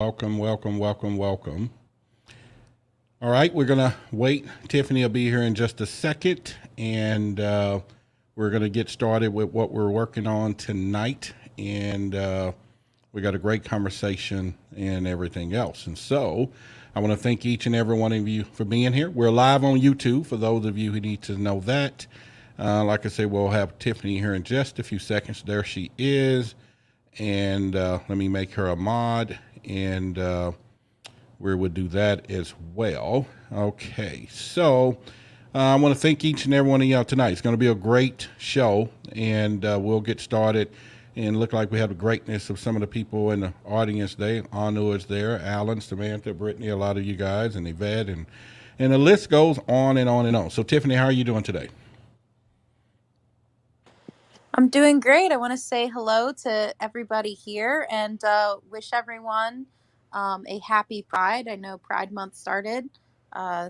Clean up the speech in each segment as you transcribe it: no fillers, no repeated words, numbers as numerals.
Welcome, welcome, welcome, welcome. All right, we're going to wait. Tiffany will be here in just a second, and we're going to get started with what we're working on tonight. And we got a great conversation and everything else. And so I want to thank each and every one of you for being here. We're live on YouTube for those of you who need to know that. Like I said, we'll have Tiffany here in just a few seconds. There she is. And let me make her a mod, and we would do that as well. Okay, so I want to thank each and every one of y'all tonight. It's going to be a great show, and we'll get started. And look like we have the greatness of some of the people in the audience today. Anu is there, Alan, Samantha, Brittany, a lot of you guys, and Yvette, and the list goes on and on and on. So Tiffany, how are you doing today? I'm doing great. I want to say hello to everybody here and wish everyone a happy Pride. I know Pride Month started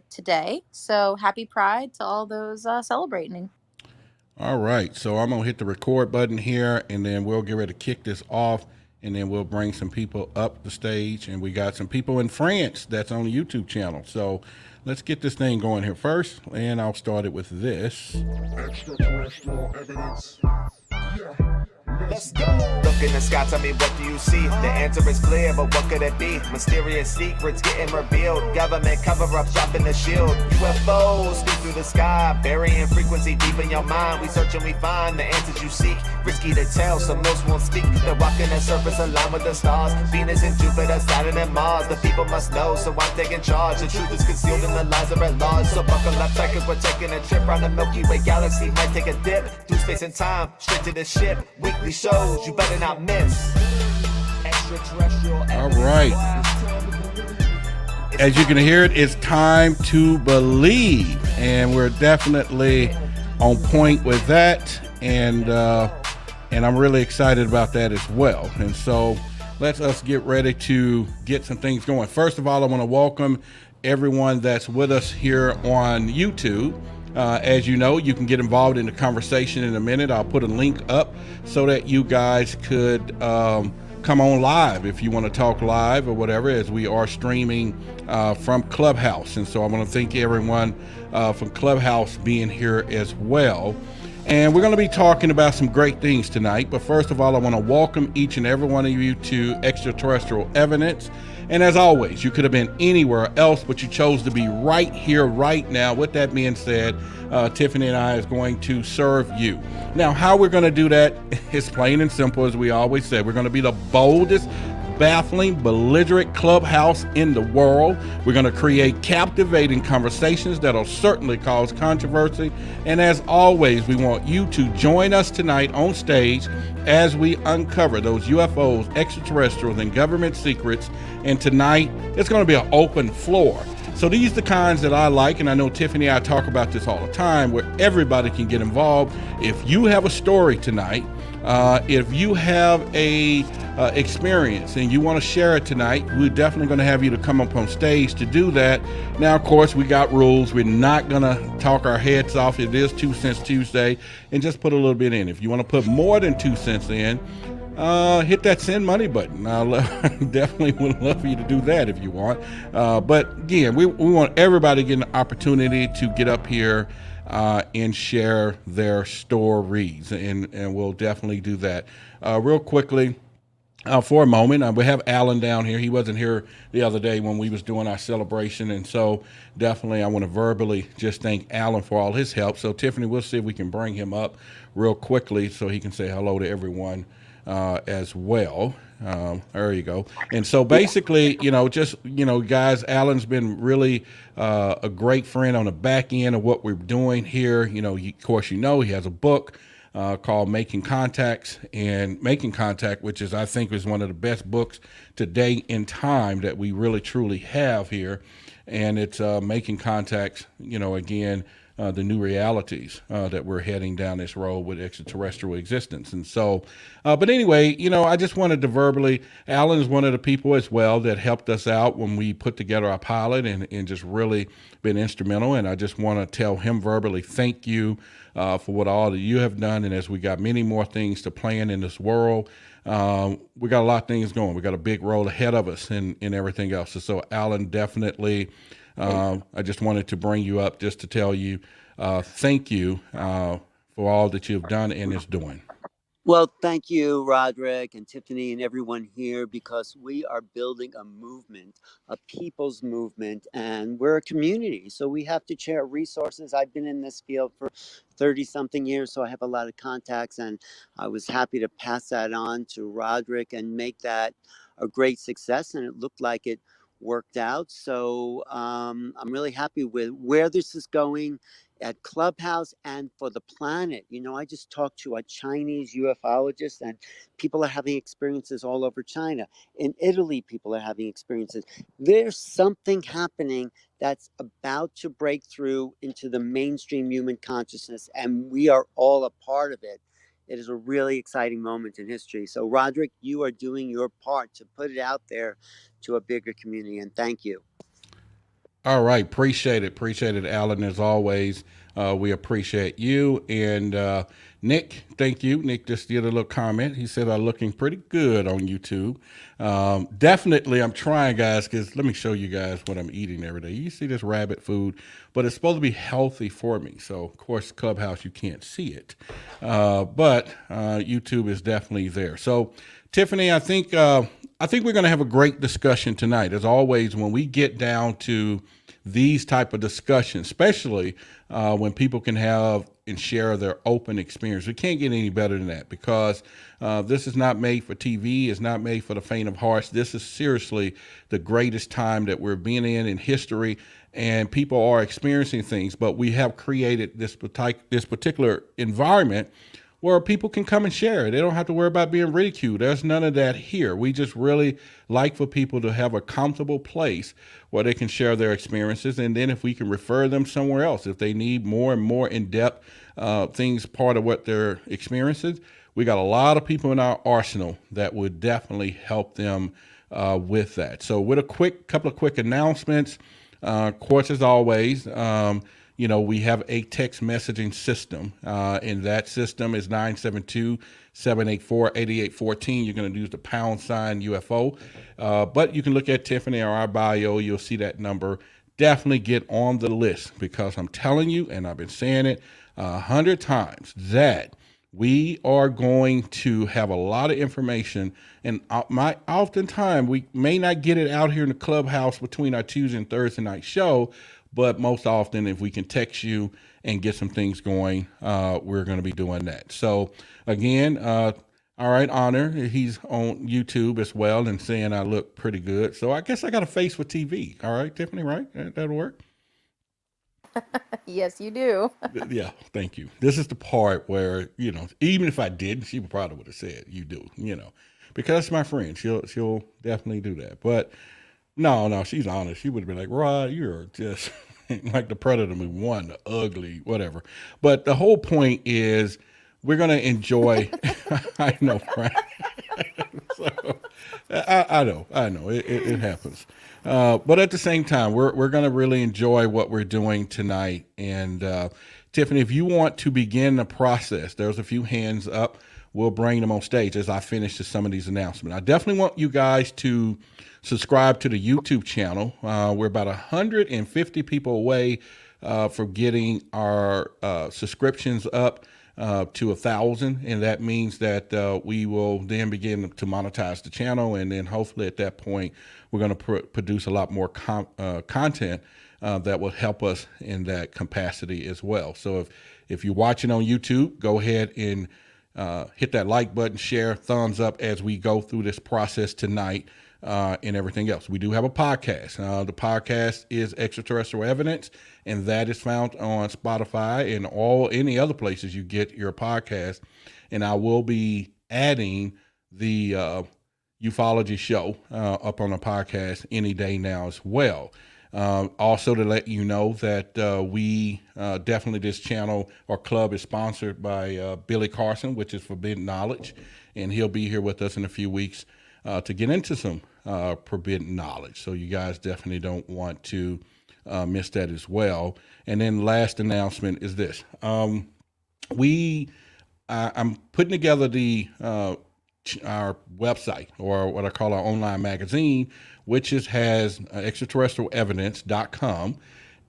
today, so happy Pride to all those celebrating. All right, so I'm going to hit the record button here, and then we'll get ready to kick this off, and then we'll bring some people up the stage, and we got some people in France that's on the YouTube channel. So let's get this thing going here first, and I'll start it with this. Extraterrestrial evidence. Yeah. Let's go. Look in the sky, tell me what do you see? The answer is clear, but what could it be? Mysterious secrets getting revealed. Government cover-ups dropping the shield. UFOs speak through the sky, burying frequency deep in your mind. We search and we find the answers you seek. Risky to tell, so most won't speak. They're walking the surface aligned with the stars. Venus and Jupiter, Saturn and Mars. The people must know, so I'm taking charge. The truth is concealed and the lies are at large. So buckle up tight, cause we're taking a trip around the Milky Way galaxy. Might take a dip through space and time, straight to the ship. Weekly shows you better not miss. Extraterrestrial All right. As you can hear it, it's time to believe, and we're definitely on point with that, and I'm really excited about that as well. And so let us get ready to get some things going. First of all, I want to welcome everyone that's with us here on YouTube. As you know, you can get involved in the conversation in a minute. I'll put a link up so that you guys could come on live if you want to talk live or whatever, as we are streaming from Clubhouse. And so I want to thank everyone from Clubhouse being here as well. And we're going to be talking about some great things tonight. But first of all, I want to welcome each and every one of you to Extraterrestrial Evidence. And as always, you could have been anywhere else, but you chose to be right here, right now. With that being said, Tiffany and I is going to serve you. Now, how we're going to do that is plain and simple, as we always say. We're going to be the boldest, baffling, belligerent clubhouse in the world. We're going to create captivating conversations that'll certainly cause controversy. And as always, we want you to join us tonight on stage as we uncover those UFOs, extraterrestrials, and government secrets. And tonight, it's going to be an open floor. So these are the kinds that I like, and I know Tiffany and I talk about this all the time, where everybody can get involved. If you have a story tonight, if you have a experience and you want to share it tonight, we're definitely going to have you to come up on stage to do that. Now, of course, we got rules. We're not going to talk our heads off. It is 2 Cents Tuesday, and just put a little bit in. If you want to put more than 2 cents in, hit that send money button. I definitely would love for you to do that if you want. But again, we want everybody to get an opportunity to get up here and share their stories, and we'll definitely do that. Real quickly, for a moment, we have Alan down here. He wasn't here the other day when we was doing our celebration, and so definitely I want to verbally just thank Alan for all his help. So Tiffany, we'll see if we can bring him up real quickly so he can say hello to everyone as well. There you go. And so basically, guys, Alan's been really a great friend on the back end of what we're doing here. Of course, he has a book called Making Contact, which is, I think, is one of the best books to date in time that we really truly have here. And it's Making Contacts, again, the new realities that we're heading down this road with extraterrestrial existence. And so, but anyway, I just wanted to verbally, Alan is one of the people as well that helped us out when we put together our pilot, and just really been instrumental. And I just want to tell him verbally, thank you for what all that you have done. And as we got many more things to plan in this world, we got a lot of things going. We got a big road ahead of us and everything else. So Alan, definitely, I just wanted to bring you up just to tell you thank you for all that you've done and is doing. Well, thank you, Roderick and Tiffany and everyone here, because we are building a movement, a people's movement, and we're a community. So we have to share resources. I've been in this field for 30 something years, so I have a lot of contacts, and I was happy to pass that on to Roderick and make that a great success. And it looked like it worked out. So I'm really happy with where this is going at Clubhouse and for the planet. You know, I just talked to a Chinese ufologist, and people are having experiences all over China. In Italy, people are having experiences. There's something happening that's about to break through into the mainstream human consciousness, and we are all a part of it. It is a really exciting moment in history. So, Roderick, you are doing your part to put it out there to a bigger community, and thank you. All right. Appreciate it, Alan, as always. We appreciate you. And Nick, thank you. Nick just did a little comment. He said I'm looking pretty good on YouTube. Definitely, I'm trying, guys, because let me show you guys what I'm eating every day. You see this rabbit food, but it's supposed to be healthy for me. So, of course, Clubhouse, you can't see it. But YouTube is definitely there. So, Tiffany, I think we're going to have a great discussion tonight. As always, when we get down to these type of discussions, especially when people can have and share their open experience, we can't get any better than that, because this is not made for TV. It's not made for the faint of heart. This is seriously the greatest time that we're being in history, and people are experiencing things. But we have created this particular environment where people can come and share. They don't have to worry about being ridiculed. There's none of that here. We just really like for people to have a comfortable place where they can share their experiences. And then if we can refer them somewhere else, if they need more and more in-depth things, part of what their experiences, we got a lot of people in our arsenal that would definitely help them with that. So with a couple of quick announcements, of course, as always, we have a text messaging system, and that system is 972-784-8814. You're going to use the # UFO, but you can look at Tiffany or our bio. You'll see that number. Definitely get on the list, because I'm telling you, and I've been saying it 100 times, that we are going to have a lot of information, and oftentimes we may not get it out here in the Clubhouse between our Tuesday and Thursday night show. But most often, if we can text you and get some things going, we're going to be doing that. So again, all right, Honor, he's on YouTube as well and saying I look pretty good. So I guess I got a face for TV. All right, Tiffany, right? That'll work. Yes, you do. Yeah, thank you. This is the part where, even if I didn't, she probably would have said you do, because it's my friend. She'll definitely do that. But no, she's honest. She would have been like, Rod, you're just like the Predator movie 1, the ugly, whatever. But the whole point is we're going to enjoy. I know, right? So, I know. It happens. But at the same time, we're going to really enjoy what we're doing tonight. And Tiffany, if you want to begin the process, there's a few hands up. We'll bring them on stage as I finish some of these announcements. I definitely want you guys to subscribe to the YouTube channel. We're about 150 people away from getting our subscriptions up to 1,000, and that means that we will then begin to monetize the channel, and then hopefully at that point we're going to produce a lot more content that will help us in that capacity as well. So if you're watching on YouTube, go ahead and hit that like button, share, thumbs up as we go through this process tonight. And everything else. We do have a podcast. The podcast is Extraterrestrial Evidence, and that is found on Spotify and any other places you get your podcast. And I will be adding the ufology show up on the podcast any day now as well. Also to let you know that we definitely, this channel or club is sponsored by Billy Carson, which is Forbidden Knowledge, and he'll be here with us in a few weeks to get into some forbidden knowledge. So you guys definitely don't want to miss that as well. And then last announcement is this. I'm putting together the our website, or what I call our online magazine, which has extraterrestrialevidence.com.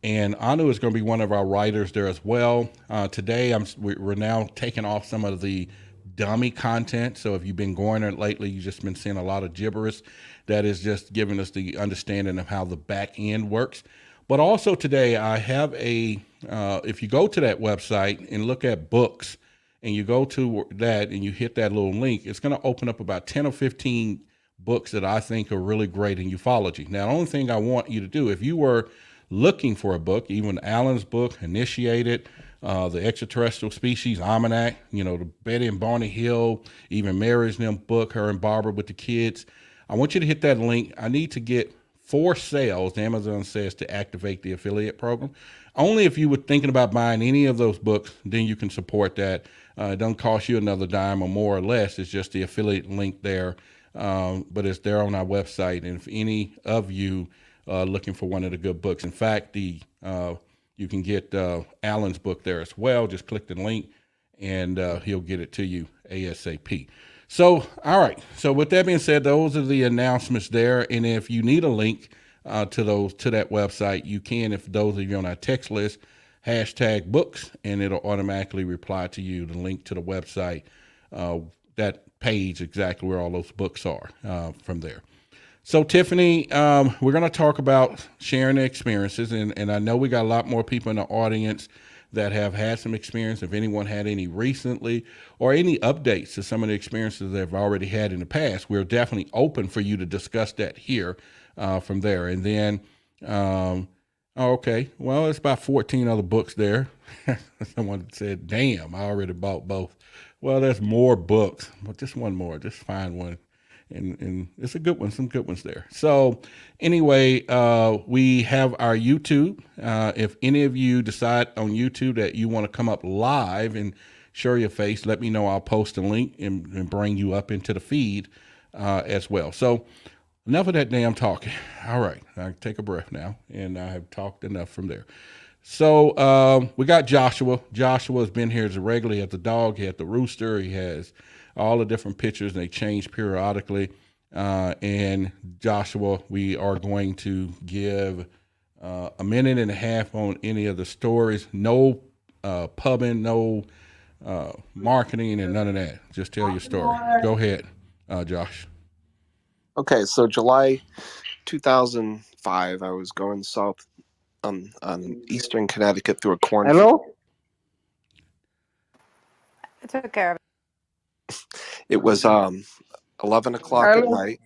And Anu is going to be one of our writers there as well. Today, we're now taking off some of the dummy content. So if you've been going there lately, you've just been seeing a lot of gibberish. That is just giving us the understanding of how the back end works. But also today, I have if you go to that website and look at books, and you go to that and you hit that little link, it's going to open up about 10 or 15 books that I think are really great in ufology. Now, the only thing I want you to do, if you were looking for a book, even Alan's book, Initiated, the Extraterrestrial Species Almanac, the Betty and Barney Hill, even Mary's book, her and Barbara with the kids, I want you to hit that link. I need to get 4 sales, Amazon says, to activate the affiliate program. Only if you were thinking about buying any of those books, then you can support that. It doesn't cost you another dime or more or less. It's just the affiliate link there, but it's there on our website. And if any of you are looking for one of the good books, in fact, you can get Alan's book there as well. Just click the link, and he'll get it to you ASAP. So, all right. So with that being said, those are the announcements there. And if you need a link to that website, you can. If those of you on our text list, #books, and it'll automatically reply to you the link to the website, that page exactly where all those books are from there. So Tiffany, we're going to talk about sharing the experiences, and I know we got a lot more people in the audience that have had some experience. If anyone had any recently or any updates to some of the experiences they've already had in the past, we're definitely open for you to discuss that here from there. And then, okay, well, it's about 14 other books there. Someone said, damn, I already bought both. Well, there's more books, but just one more, just find one. And it's a good one, some good ones there. So anyway, we have our YouTube. If any of you decide on YouTube that you want to come up live and show your face, let me know. I'll post a link and bring you up into the feed as well. So enough of that damn talking. All right, I can take a breath now, and I have talked enough from there. So we got Joshua. Joshua has been here as a regular. He has the dog, he has the rooster, he has all the different pictures, and they change periodically. And Joshua, we are going to give a minute and a half on any of the stories. No pubbing, no marketing, and none of that. Just tell your story. Go ahead, Josh. Okay, so July 2005, I was going south on eastern Connecticut through a cornfield. Hello? I took care of it. It was 11 o'clock at night.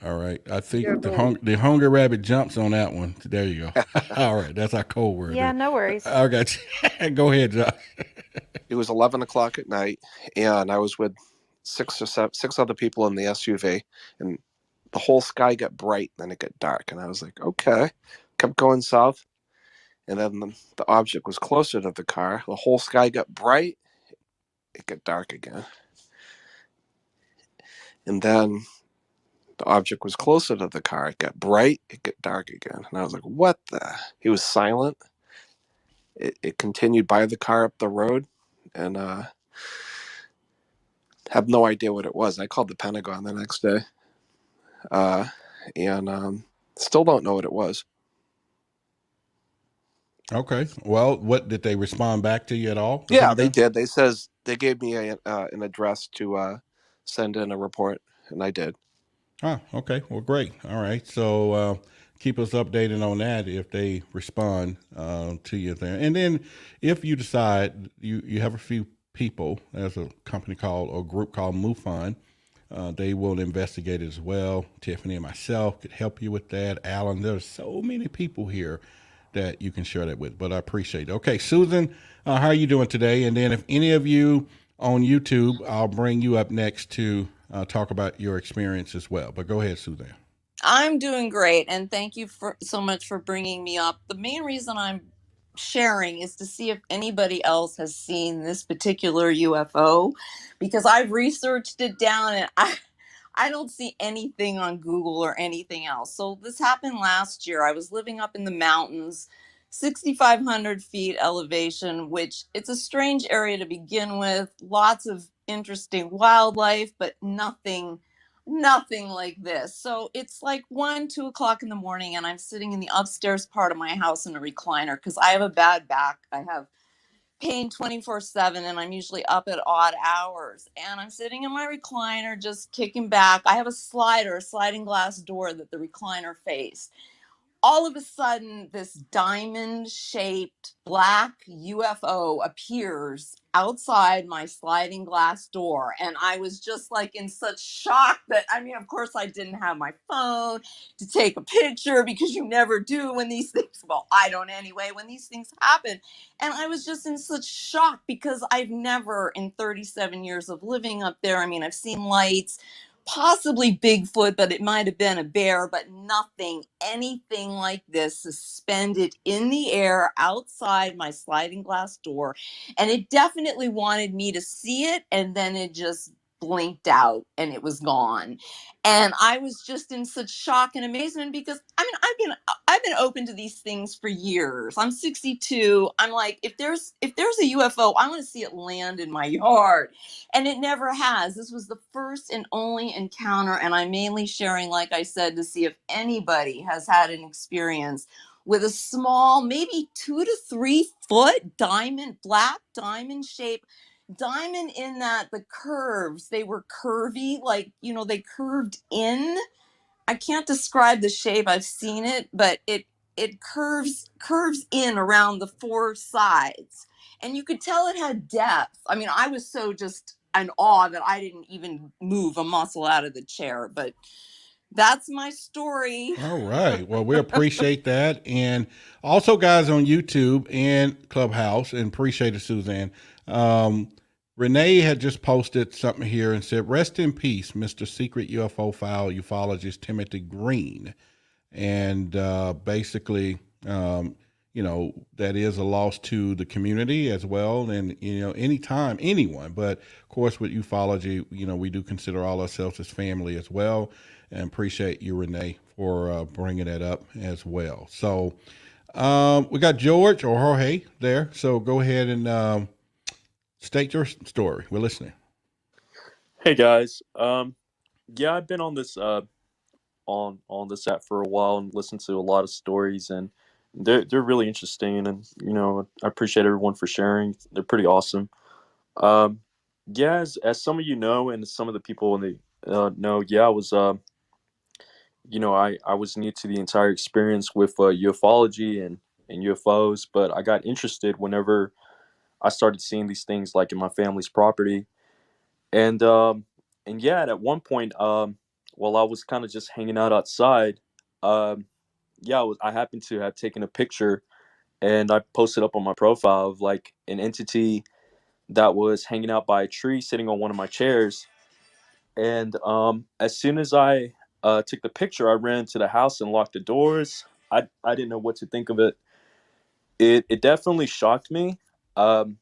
All right. I think the hungry rabbit jumps on that one. There you go. All right. That's our code word. Yeah, no worries. I got you. Go ahead, Josh. It was 11 o'clock at night, and I was with six other people in the SUV, and the whole sky got bright, then it got dark, and I was like, okay. Kept going south, and then the object was closer to the car. The whole sky got bright, it got dark again. And then the object was closer to the car. It got bright, it got dark again. And I was like, what the? He was silent. It continued by the car up the road, and have no idea what it was. I called the Pentagon the next day, and still don't know what it was. Okay. Well, what did they respond back to you at all? Yeah, they did. They gave me an address to send in a report, and I did. Oh, okay. Well, great. All right. So keep us updated on that if they respond to you there. And then if you decide you have a few people, there's a company called, or group called MUFON. They will investigate as well. Tiffany and myself could help you with that. Alan, there's so many people here that you can share that with, but I appreciate it. Okay, Susan, how are you doing today? And then if any of you on YouTube, I'll bring you up next to talk about your experience as well. But go ahead, Susan. I'm doing great, and thank you so much for bringing me up. The main reason I'm sharing is to see if anybody else has seen this particular UFO, because I've researched it down and I don't see anything on Google or anything else. So this happened last year. I was living up in the mountains, 6,500 feet elevation, which it's a strange area to begin with. Lots of interesting wildlife, but nothing like this. So it's like 1, 2 o'clock in the morning, and I'm sitting in the upstairs part of my house in a recliner because I have a bad back. I have pain 24/7, and I'm usually up at odd hours. And I'm sitting in my recliner, just kicking back. I have a sliding glass door that the recliner faced. All of a sudden, this diamond shaped black UFO appears outside my sliding glass door. And I was just like in such shock that, I mean, of course, I didn't have my phone to take a picture because you never do when these things, well, I don't anyway, when these things happen. And I was just in such shock because I've never, in 37 years of living up there, I mean, I've seen lights, possibly Bigfoot, but it might have been a bear, but anything like this suspended in the air outside my sliding glass door. And it definitely wanted me to see it, and then it just blinked out and it was gone. And I was just in such shock and amazement because I mean I've been open to these things for years. I'm 62. I'm like, if there's a UFO, I want to see it land in my yard. And it never has. This was the first and only encounter, and I'm mainly sharing, like I said, to see if anybody has had an experience with a small, maybe 2 to 3 foot black diamond shape diamond, in that the curves, they were curvy, like, they curved in. I can't describe the shape. I've seen it, but it curves in around the four sides, and you could tell it had depth. I mean, I was so just in awe that I didn't even move a muscle out of the chair. But that's my story. All right. Well, we appreciate that. And also, guys on YouTube and Clubhouse, and appreciate it, Suzanne. Renee had just posted something here and said, "Rest in peace, Mr. Secret UFO File ufologist Timothy Green." And basically, that is a loss to the community as well. And, anytime, anyone, but of course with ufology, we do consider all ourselves as family as well. And appreciate you, Renee, for bringing that up as well. So we got George or Jorge there. So go ahead and state your story. We're listening. Hey guys, yeah, I've been on this on this app for a while and listened to a lot of stories, and they're really interesting, and I appreciate everyone for sharing. They're pretty awesome. Um, yeah, as some of you know, and some of the people in the know, yeah, I was I was new to the entire experience with ufology and UFOs, but I got interested whenever I started seeing these things like in my family's property. And yeah, at one point, while I was kind of just hanging out outside, um, yeah, I happened to have taken a picture, and I posted up on my profile of like an entity that was hanging out by a tree, sitting on one of my chairs. And as soon as I took the picture, I ran to the house and locked the doors. I didn't know what to think of it. It definitely shocked me. Um,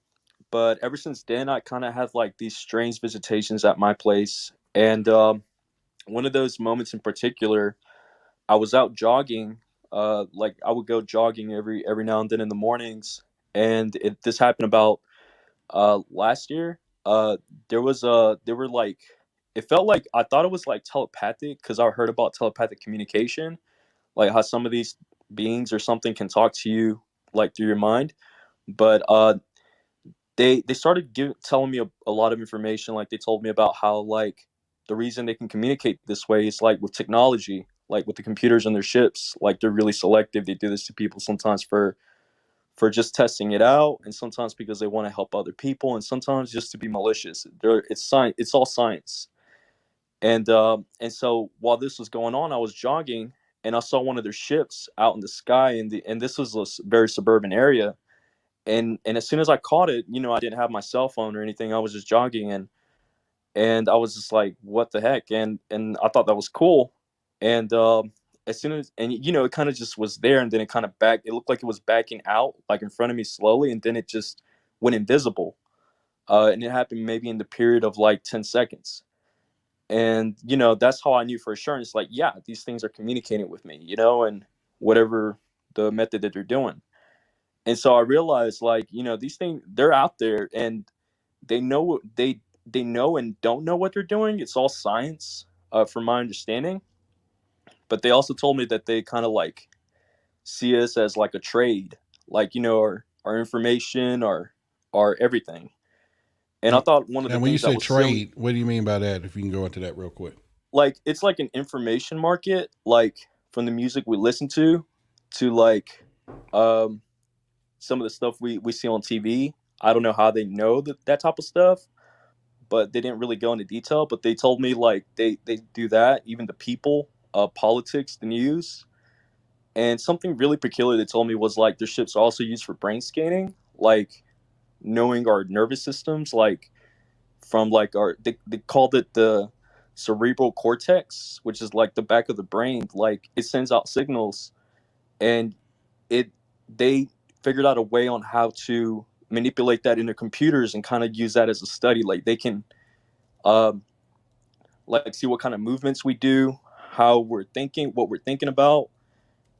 but ever since then, I kind of have like these strange visitations at my place. And one of those moments in particular, I was out jogging. Like I would go jogging every now and then in the mornings, and this happened about last year. There were like, it felt like I thought it was like telepathic because I heard about telepathic communication, like how some of these beings or something can talk to you like through your mind. But they started telling me a lot of information. Like they told me about how like the reason they can communicate this way is like with technology, like with the computers on their ships. Like they're really selective. They do this to people sometimes for just testing it out, and sometimes because they want to help other people, and sometimes just to be malicious. It's science. It's all science. And so while this was going on, I was jogging and I saw one of their ships out in the sky, and this was a very suburban area. And as soon as I caught it, I didn't have my cell phone or anything. I was just jogging, and I was just like, what the heck? And I thought that was cool. And as soon as, and it kind of just was there, and then it kind of it looked like it was backing out like in front of me slowly, and then it just went invisible. And it happened maybe in the period of like 10 seconds. And that's how I knew for sure. And it's like, yeah, these things are communicating with me, and whatever the method that they're doing. And so I realized, like, these things, they're out there, and they know they know and don't know what they're doing. It's all science, from my understanding. But they also told me that they kind of like see us as like a trade, like, our information, our everything. And I Now, thought one of the now when you things that say was silly, trade, what do you mean by that? If you can go into that real quick. like it's like an information market, like from the music we listen to like um some of the stuff we see on TV. I don't know how they know that type of stuff, but they didn't really go into detail. But they told me like they do that, even the people, politics, the news. And something really peculiar they told me was like their ships are also used for brain scanning, like knowing our nervous systems, like from like they called it the cerebral cortex, which is like the back of the brain. Like it sends out signals, and it they figured out a way on how to manipulate that into computers and kind of use that as a study. Like they can um like see what kind of movements we do, how we're thinking, what we're thinking about.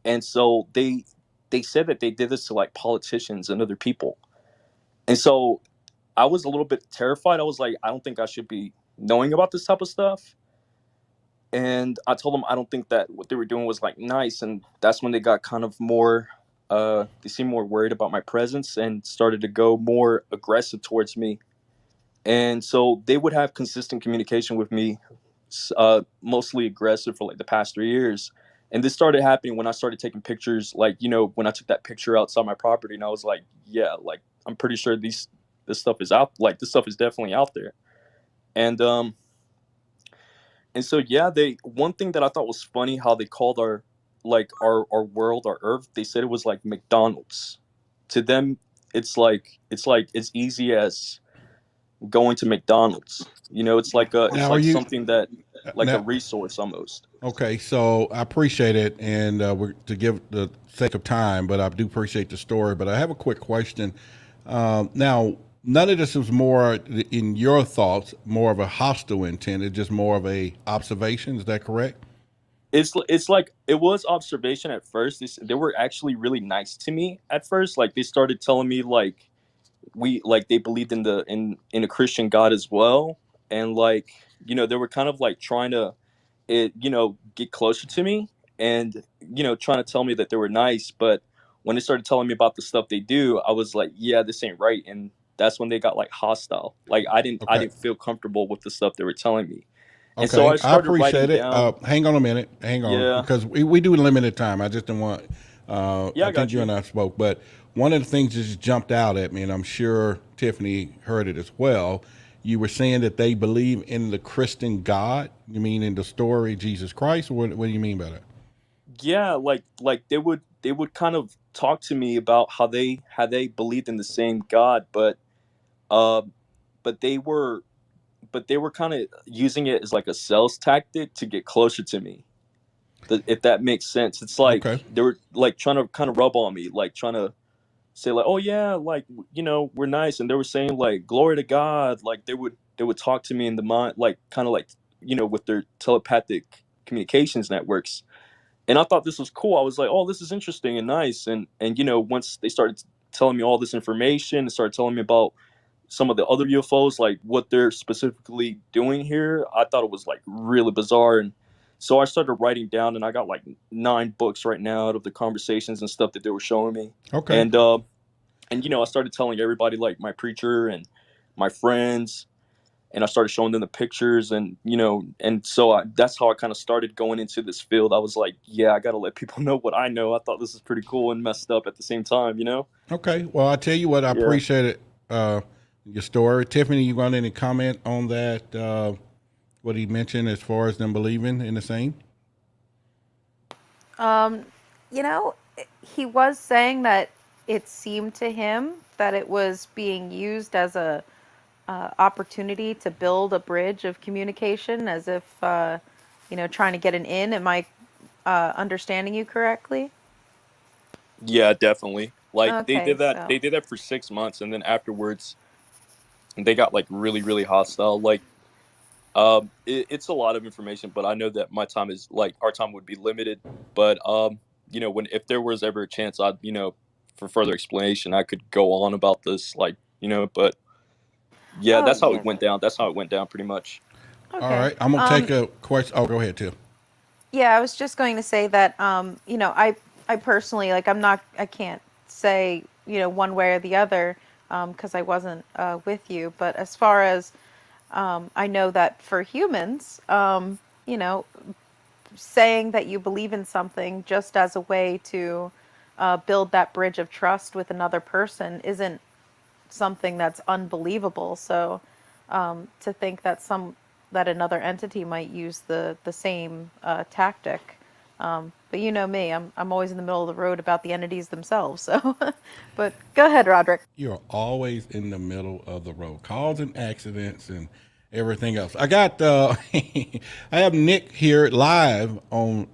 And so they said that they did this to like politicians and other people. And so I was a little bit terrified. I was like, I don't think I should be knowing about this type of stuff. And I told them I don't think that what they were doing was like nice. And that's when they got kind of more they seemed more worried about my presence and started to go more aggressive towards me. And so they would have consistent communication with me, mostly aggressive for like the past 3 years. And this started happening when I started taking pictures, like, when I took that picture outside my property, and I was like, yeah, like I'm pretty sure this stuff is out, like this stuff is definitely out there. And so yeah, they one thing that I thought was funny, how they called our world, our earth, they said it was like McDonald's. To them, it's easy as going to McDonald's. It's like it's Now, are like you something that, like a now? resource almost. Okay, so I appreciate it, and we're to give the sake of time, but I do appreciate the story. But I have a quick question. Now, none of this was more in your thoughts, more of a hostile intent. It's just more of a observation. Is that correct? It's like it was observation at first. They were actually really nice to me at first. Like they started telling me like we like they believed in in a Christian God as well, and like they were kind of like trying to get closer to me, and trying to tell me that they were nice. But when they started telling me about the stuff they do, I was like, yeah, this ain't right. And that's when they got like hostile. Like I Okay. didn't feel comfortable with the stuff they were telling me. And so I Okay, I started writing appreciate it. down. Hang on a minute. Hang on, Yeah, because we do limited time. I just didn't want. yeah, I I think got you you. and I spoke, but one of the things that just jumped out at me, and I'm sure Tiffany heard it as well. You were saying that they believe in the Christian God. You mean in the story Jesus Christ, or what do you mean by that? Yeah, like they would kind of talk to me about how they believed in the same God, uh but they were kind of using it as like a sales tactic to get closer to me. If that makes sense, it's like Okay. they were like trying to kind of rub on me, like trying to say like, oh yeah, like we're nice. And they were saying like glory to God. Like they would talk to me in the mind, like kind of like with their telepathic communications networks. And I thought this was cool. I was like, oh, this is interesting and nice. And once they started telling me all this information and started telling me about some of the other UFOs, like what they're specifically doing here, I thought it was like really bizarre. And so I started writing down, and I got like 9 books right now out of the conversations and stuff that they were showing me. Okay. And I started telling everybody, like my preacher and my friends, and I started showing them the pictures, and so that's how I kind of started going into this field. I was like, yeah, I got to let people know what I know. I thought this was pretty cool and messed up at the same time. Okay. Well, I tell you what, I Yeah. appreciate it. Your story, Tiffany. You got any comment on that? What he mentioned as far as them believing in the same? Um, you know, he was saying that it seemed to him that it was being used as a opportunity to build a bridge of communication, as if trying to get an in. Am I understanding you correctly? Yeah, definitely. Like they Okay, did that. so They did that for 6 months, and then afterwards, they got like really, really hostile. Like, it's a lot of information, but I know that my time is like our time would be limited. But when if there was ever a chance, for further explanation, I could go on about this. Like, but Yeah, Oh, that's how yeah. it went down. That's how it went down, pretty much. All Okay. right, I'm gonna take a question. Oh, go ahead, Tim. Yeah, I was just going to say that, I personally, like, I can't say, one way or the other, because I wasn't with you. But as far as, I know that for humans, you know, saying that you believe in something just as a way to build that bridge of trust with another person isn't something that's unbelievable. So to think that that another entity might use the same tactic. But you know me, I'm always in the middle of the road about the entities themselves. So, but go ahead, Roderick. You're always in the middle of the road, causing accidents and everything else. I got I have Nick here live on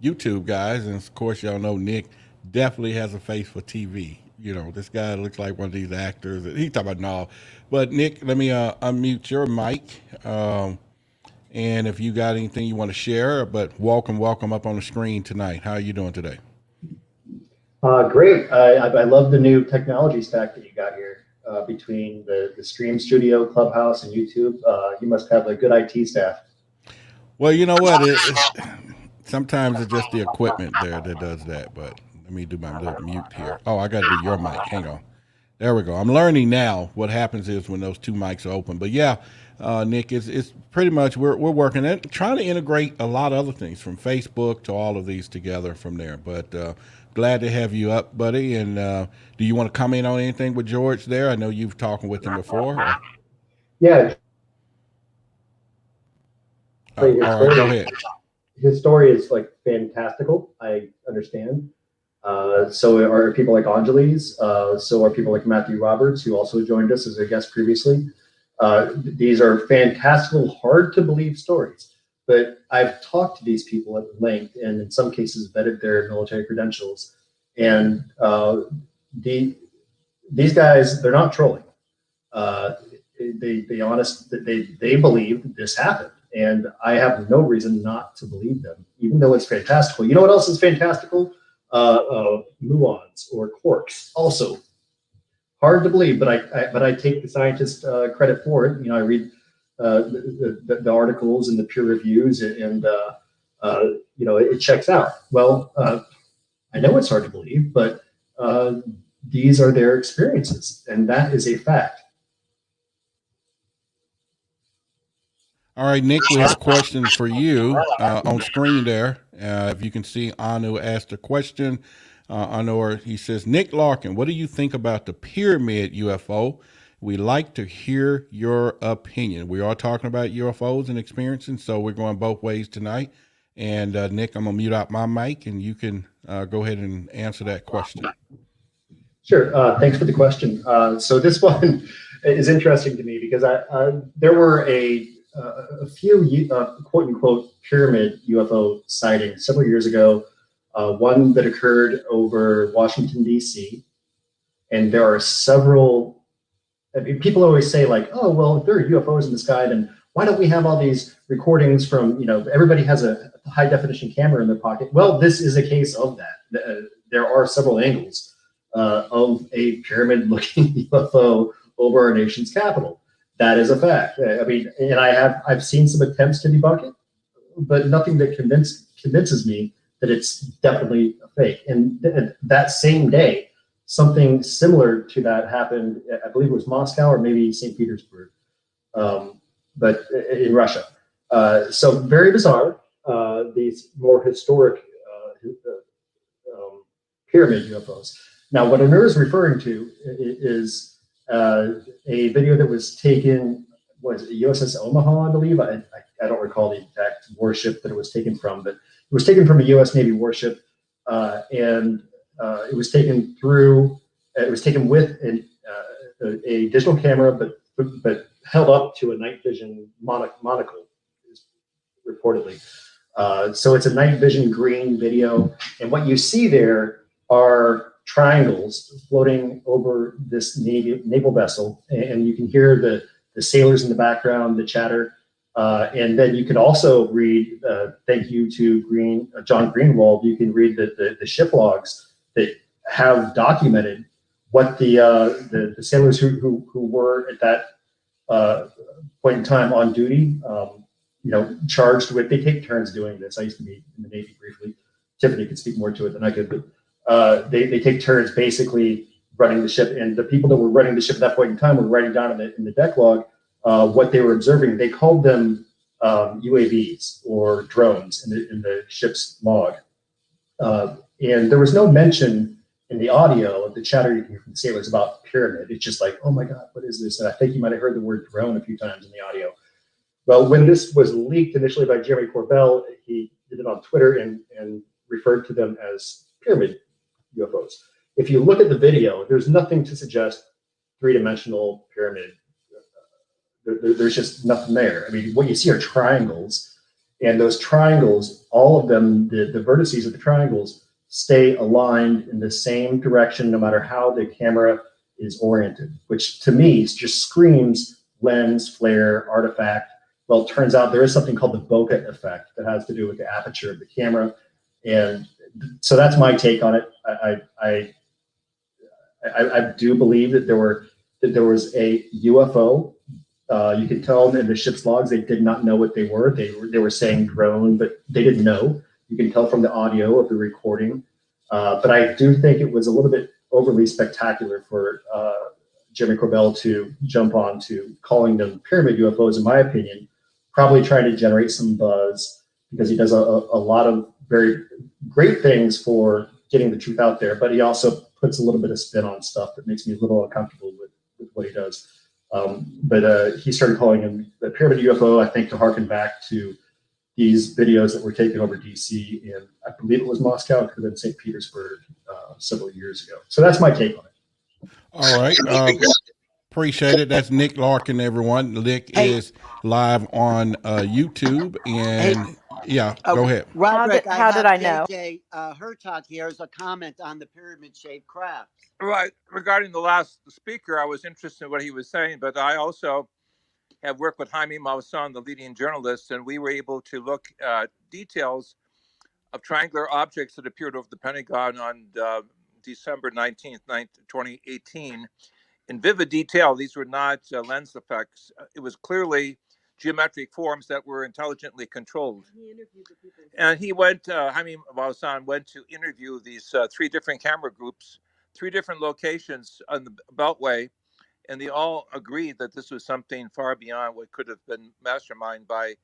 YouTube, guys, and of course y'all know Nick definitely has a face for TV. You know, this guy looks like one of these actors. He's talking about no, but Nick, let me unmute your mic. And if you got anything you want to share, but welcome up on the screen tonight. How are you doing today? Great. I love the new technology stack that you got here between the Stream Studio, Clubhouse, and YouTube. You must have a good IT staff. Well, you know what? Sometimes it's just the equipment there that does that. But let me do my little mute here. Oh, I got to do your mic. Hang on. There we go. I'm learning now what happens is when those two mics are open. But yeah, Nick, it's pretty much we're working at trying to integrate a lot of other things from Facebook to all of these together from there. But glad to have you up, buddy. And do you want to comment on anything with George there? I know you've talked with him before. Yeah. All right, go ahead. His story is like fantastical. I understand. So are people like Angeles. So are people like Matthew Roberts, who also joined us as a guest previously. These are fantastical, hard to believe stories. But I've talked to these people at length, and in some cases vetted their military credentials. And these guys, they're not trolling. They believe that this happened, and I have no reason not to believe them, even though it's fantastical. You know what else is fantastical? Muons or quarks, also hard to believe, but I take the scientist credit for it. I read the articles and the peer reviews, and it checks out. Well, I know it's hard to believe, but these are their experiences, and that is a fact. All right, Nick, we have a question for you on screen there. If you can see Anu asked a question. Anu, he says, Nick Larkin, what do you think about the pyramid UFO? We like to hear your opinion. We are talking about UFOs and experiences, so we're going both ways tonight. And Nick, I'm going to mute out my mic, and you can go ahead and answer that question. Sure. Thanks for the question. So this one is interesting to me because there were a few quote unquote pyramid UFO sightings several years ago. One that occurred over Washington, D.C. And there are several. I mean, people always say like, oh, well, if there are UFOs in the sky, then why don't we have all these recordings from, everybody has a high definition camera in their pocket. Well, this is a case of that. There are several angles of a pyramid looking UFO over our nation's capital. That is a fact. I mean, and I've seen some attempts to debunk it, but nothing that convinces me that it's definitely a fake. And that same day, something similar to that happened. I believe it was Moscow or maybe St. Petersburg, but in Russia. So very bizarre. These more historic pyramid UFOs. Now, what Anur is referring to is a video that was taken, was it USS Omaha, I believe? I don't recall the exact warship that it was taken from, but it was taken from a US Navy warship, and it was taken with a digital camera, but held up to a night vision monocle, reportedly. So it's a night vision green video, and what you see there are triangles floating over this naval vessel, and you can hear the sailors in the background, the chatter, and then you can also read, thank you to John Greenwald, you can read the ship logs that have documented what the sailors who were at that point in time on duty, charged with, they take turns doing this. I used to be in the Navy briefly. Tiffany could speak more to it than I could, but they take turns basically running the ship. And the people that were running the ship at that point in time were writing down in the deck log what they were observing. They called them UAVs or drones in the ship's log. And there was no mention in the audio of the chatter you can hear from the sailors about pyramid. It's just like, oh my God, what is this? And I think you might have heard the word drone a few times in the audio. Well, when this was leaked initially by Jeremy Corbell, he did it on Twitter and referred to them as pyramid UFOs. If you look at the video, there's nothing to suggest three-dimensional pyramid. There's just nothing there. I mean, what you see are triangles, and those triangles, all of them, the vertices of the triangles stay aligned in the same direction no matter how the camera is oriented, which to me just screams lens, flare, artifact. Well, it turns out there is something called the bokeh effect that has to do with the aperture of the camera. And so that's my take on it. I do believe that there was a UFO. You can tell in the ship's logs they did not know what they were. They were saying drone, but they didn't know. You can tell from the audio of the recording. But I do think it was a little bit overly spectacular for Jeremy Corbell to jump on to calling them pyramid UFOs, in my opinion, probably trying to generate some buzz because he does a lot of very great things for getting the truth out there, but he also puts a little bit of spin on stuff that makes me a little uncomfortable with what he does. But he started calling him the pyramid UFO, I think, to harken back to these videos that were taken over DC, and I believe it was Moscow, it could have been St. Petersburg several years ago. So that's my take on it. All right. Appreciate it. That's Nick Larkin, everyone. Nick is live on YouTube. And yeah, go ahead. Roderick, How did I know? JJ Hertog here as a comment on the pyramid-shaped craft. Right. Regarding the last speaker, I was interested in what he was saying, but I also have worked with Jaime Maussan, the leading journalist, and we were able to look at details of triangular objects that appeared over the Pentagon on December 19th, 2018. In vivid detail, these were not lens effects. It was clearly geometric forms that were intelligently controlled. And he went, Jaime Maussan went to interview these three different camera groups, three different locations on the Beltway, and they all agreed that this was something far beyond what could have been masterminded by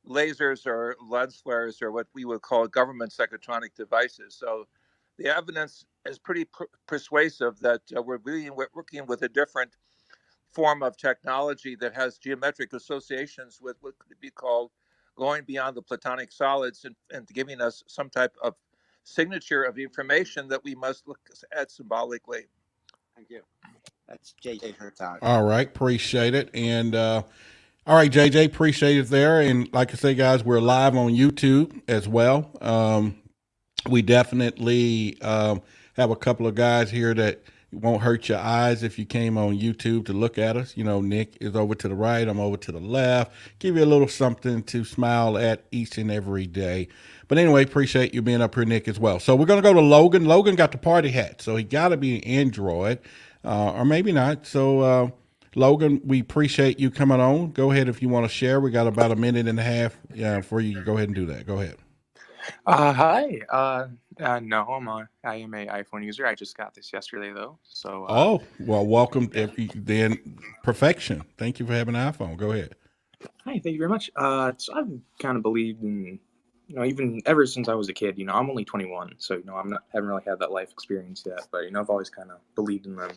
lasers or lens flares or what we would call government psychotronic devices. So the evidence is pretty persuasive that we're really working with a different form of technology that has geometric associations with what could be called going beyond the platonic solids and giving us some type of signature of information that we must look at symbolically. Thank you. That's JJ Hertog. All right. Appreciate it. And all right, JJ, appreciate it there. And like I say, guys, we're live on YouTube as well. We definitely have a couple of guys here that won't hurt your eyes if you came on YouTube to look at us. You know, Nick is over to the right, I'm over to the left. Give you a little something to smile at each and every day. But anyway, appreciate you being up here, Nick, as well. So we're going to go to Logan. Logan got the party hat, so he got to be an Android, or maybe not. So Logan, we appreciate you coming on. Go ahead if you want to share. We got about a minute and a half for you to go ahead and do that. Go ahead. Hi. No, I am a iPhone user. I just got this yesterday though. So. Oh well, welcome. Then perfection. Thank you for having an iPhone. Go ahead. Hi, thank you very much. So I've kind of believed in, even ever since I was a kid. I'm only 21, so haven't really had that life experience yet. But I've always kind of believed in them.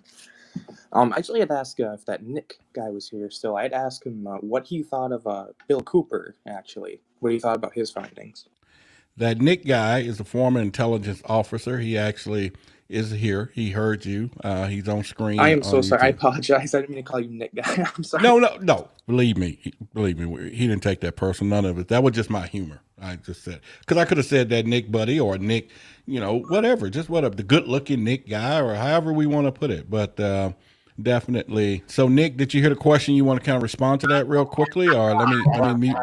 Actually, I'd ask if that Nick guy was here still. I'd ask him what he thought of Bill Cooper. Actually, what he thought about his findings. That Nick guy is a former intelligence officer. He actually is here. He heard you. He's on screen. I am so sorry. I apologize. I didn't mean to call you Nick guy. I'm sorry. No. Believe me. He didn't take that personal. None of it. That was just my humor. I just said, because I could have said that Nick buddy or Nick, whatever, just whatever, the good looking Nick guy or however we want to put it. But definitely. So Nick, did you hear the question? You want to kind of respond to that real quickly, or let me mute.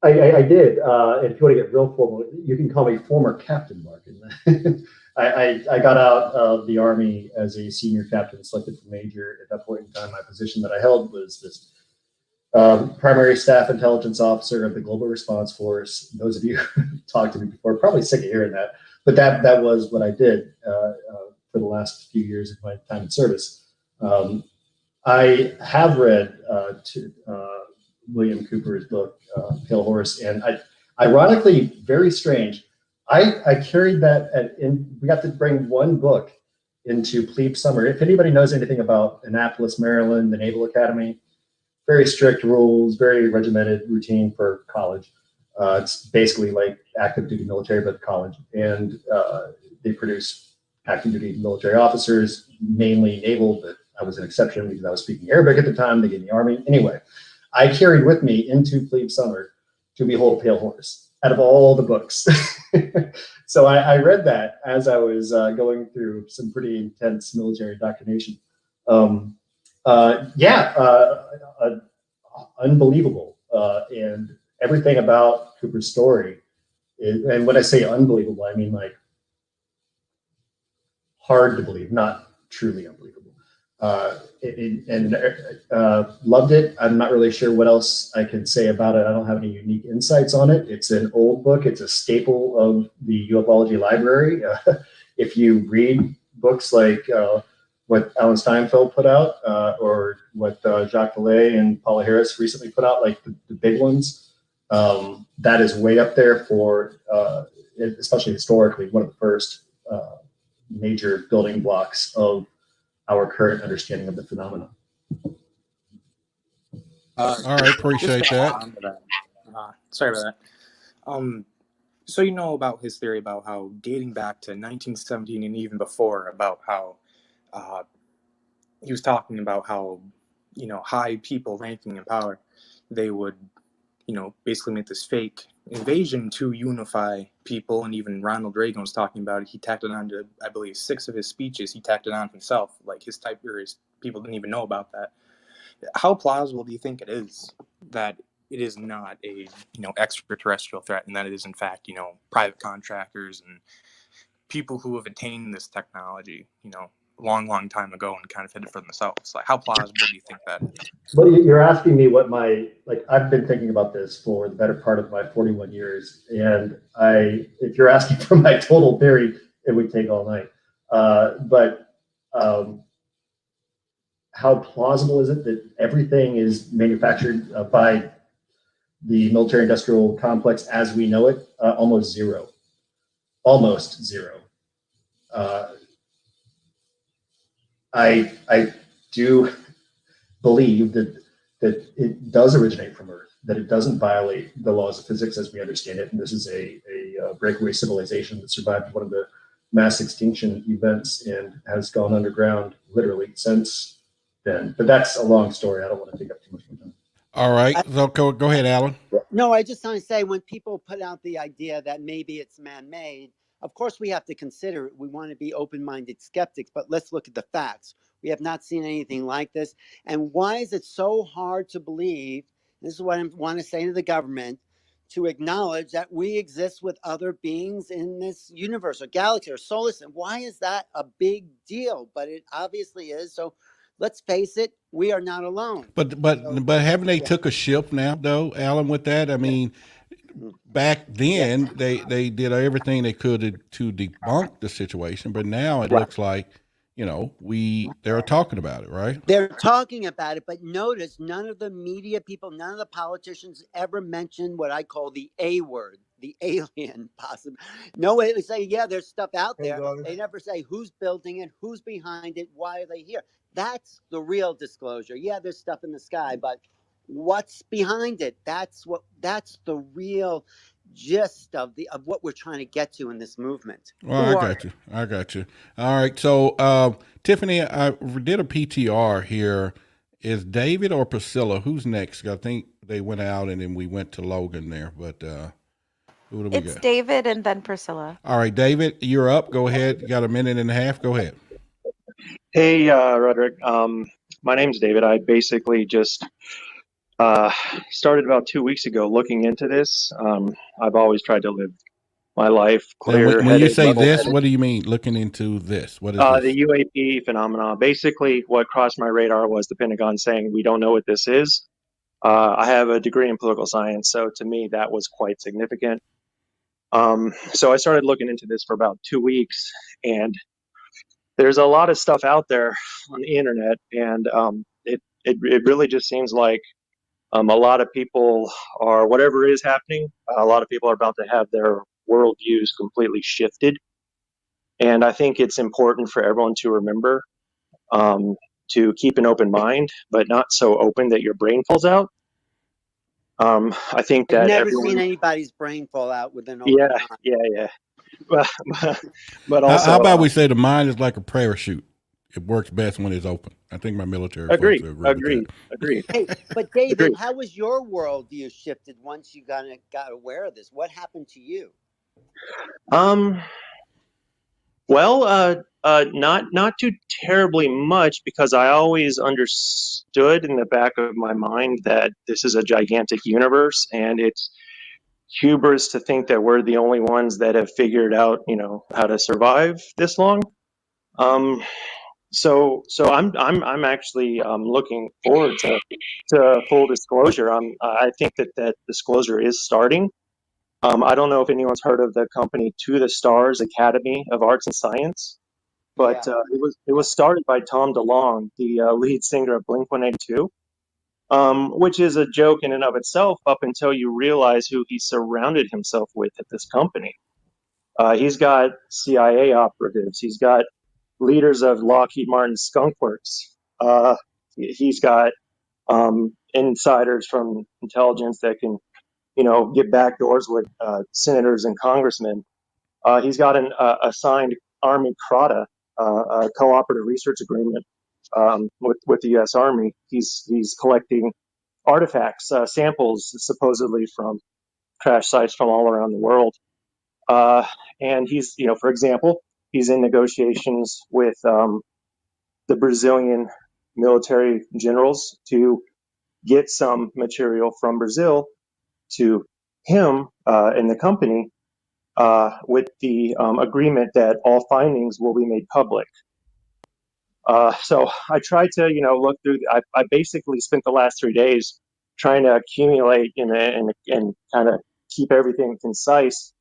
I did. And if you want to get real formal, you can call me former Captain Martin. I got out of the Army as a senior captain, selected for major. At that point in time, my position that I held was this primary staff intelligence officer of the Global Response Force. Those of you who talked to me before probably sick of hearing that, but that was what I did for the last few years of my time in service. I have read William Cooper's book, Pale Horse, and ironically, very strange. I carried that, we got to bring one book into plebe summer. If anybody knows anything about Annapolis, Maryland, the Naval Academy, very strict rules, very regimented routine for college. It's basically like active duty military, but college. And they produce active duty military officers, mainly naval, but I was an exception because I was speaking Arabic at the time. They gave me Army. Anyway, I carried with me into plebe summer To Behold Pale Horse out of all the books. So I read that as I was going through some pretty intense military indoctrination. Unbelievable. And everything about Cooper's story, and when I say unbelievable, I mean like hard to believe, not truly unbelievable. Loved it. I'm not really sure what else I can say about it. I don't have any unique insights on it. It's an old book. It's a staple of the ufology library. If you read books like what Alan Steinfeld put out, or what Jacques Vallée and Paula Harris recently put out, like the big ones, that is way up there for, especially historically, one of the first major building blocks of our current understanding of the phenomenon. All right, appreciate that. Sorry about that. So you know about his theory about how dating back to 1917 and even before, about how he was talking about how, you know, high people ranking in power, they would, you know, basically make this fake invasion to unify people. And even Ronald Reagan was talking about it. He tacked it on to, I believe, 6 of his speeches. He tacked it on himself. Like his people didn't even know about that. How plausible do you think it is that it is not a, you know, extraterrestrial threat, and that it is in fact, you know, private contractors and people who have attained this technology, you know, long time ago and kind of hid it for themselves? Like, how plausible do you think that is? Well, you're asking me what I've been thinking about this for the better part of my 41 years. And if you're asking for my total theory, it would take all night. But how plausible is it that everything is manufactured by the military industrial complex as we know it? Almost zero. I do believe that it does originate from Earth, that it doesn't violate the laws of physics as we understand it. And this is a breakaway civilization that survived one of the mass extinction events and has gone underground literally since then. But that's a long story. I don't want to take up too much more time. All right, so go ahead, Alan. No, I just want to say, when people put out the idea that maybe it's man-made, of course we have to consider it. We want to be open-minded skeptics, but let's look at the facts. We have not seen anything like this. And why is it so hard to believe, this is what I want to say to the government, to acknowledge that we exist with other beings in this universe or galaxy or solar system? Why is that a big deal? But it obviously is. So let's face it, we are not alone. But haven't they took a ship now though, Alan, with that? I mean, back then they did everything they could to debunk the situation, but now it looks like, you know, they're talking about it, right? They're talking about it, but notice none of the media people, none of the politicians ever mentioned what I call the A word, the alien possible. No way they say, yeah, there's stuff out there. They never say who's building it, who's behind it, why are they here. That's the real disclosure. Yeah, there's stuff in the sky, but what's behind it? That's the real gist of what we're trying to get to in this movement. Well, I got you. All right. So, Tiffany, I did a PTR here. Is David or Priscilla? Who's next? I think they went out and then we went to Logan there, but, who do we It's got? David and then Priscilla. All right, David, you're up. Go ahead. You got a minute and a half. Go ahead. Hey, Roderick. My name's David. I basically just started about 2 weeks ago looking into this. I've always tried to live my life, Now, clear when you headed, say level this, headed. what do you mean? Looking into this, what is this? The UAP phenomena. Basically, what crossed my radar was the Pentagon saying we don't know what this is. I have a degree in political science, so to me that was quite significant. So I started looking into this for about 2 weeks, and there's a lot of stuff out there on the internet, and it really just seems like a lot of people are, whatever is happening, a lot of people are about to have their worldviews completely shifted. And I think it's important for everyone to remember um, to keep an open mind, but not so open that your brain falls out. I think I've that never seen everyone, anybody's brain fall out with an open yeah, mind. yeah. But, but How also, about we say the mind is like a parachute? It works best when it's open. I think my military folks agreed, will agree with that. agreed, agreed, Hey, but David, agreed. how was your worldview shifted once you got aware of this? What happened to you? Um, well, not too terribly much because I always understood in the back of my mind that this is a gigantic universe and it's hubris to think that we're the only ones that have figured out, how to survive this long. Um, so I'm actually looking forward to full disclosure. I think that disclosure is starting. I don't know if anyone's heard of the company To the Stars Academy of Arts and Science, but Yeah. it was started by Tom DeLonge, the lead singer of Blink 182, which is a joke in and of itself up until you realize who he surrounded himself with at this company. He's got CIA operatives. He's got leaders of Lockheed Martin Skunk Works. He's got insiders from intelligence that can, get back doors with senators and congressmen. He's got an assigned Army CRADA, a cooperative research agreement with the U.S. Army. He's collecting artifacts, samples supposedly from crash sites from all around the world. Uh, and he's, for example, he's in negotiations with the Brazilian military generals to get some material from Brazil to him and the company with the agreement that all findings will be made public. So I tried to, look through. I basically spent the last 3 days trying to accumulate and kind of keep everything concise.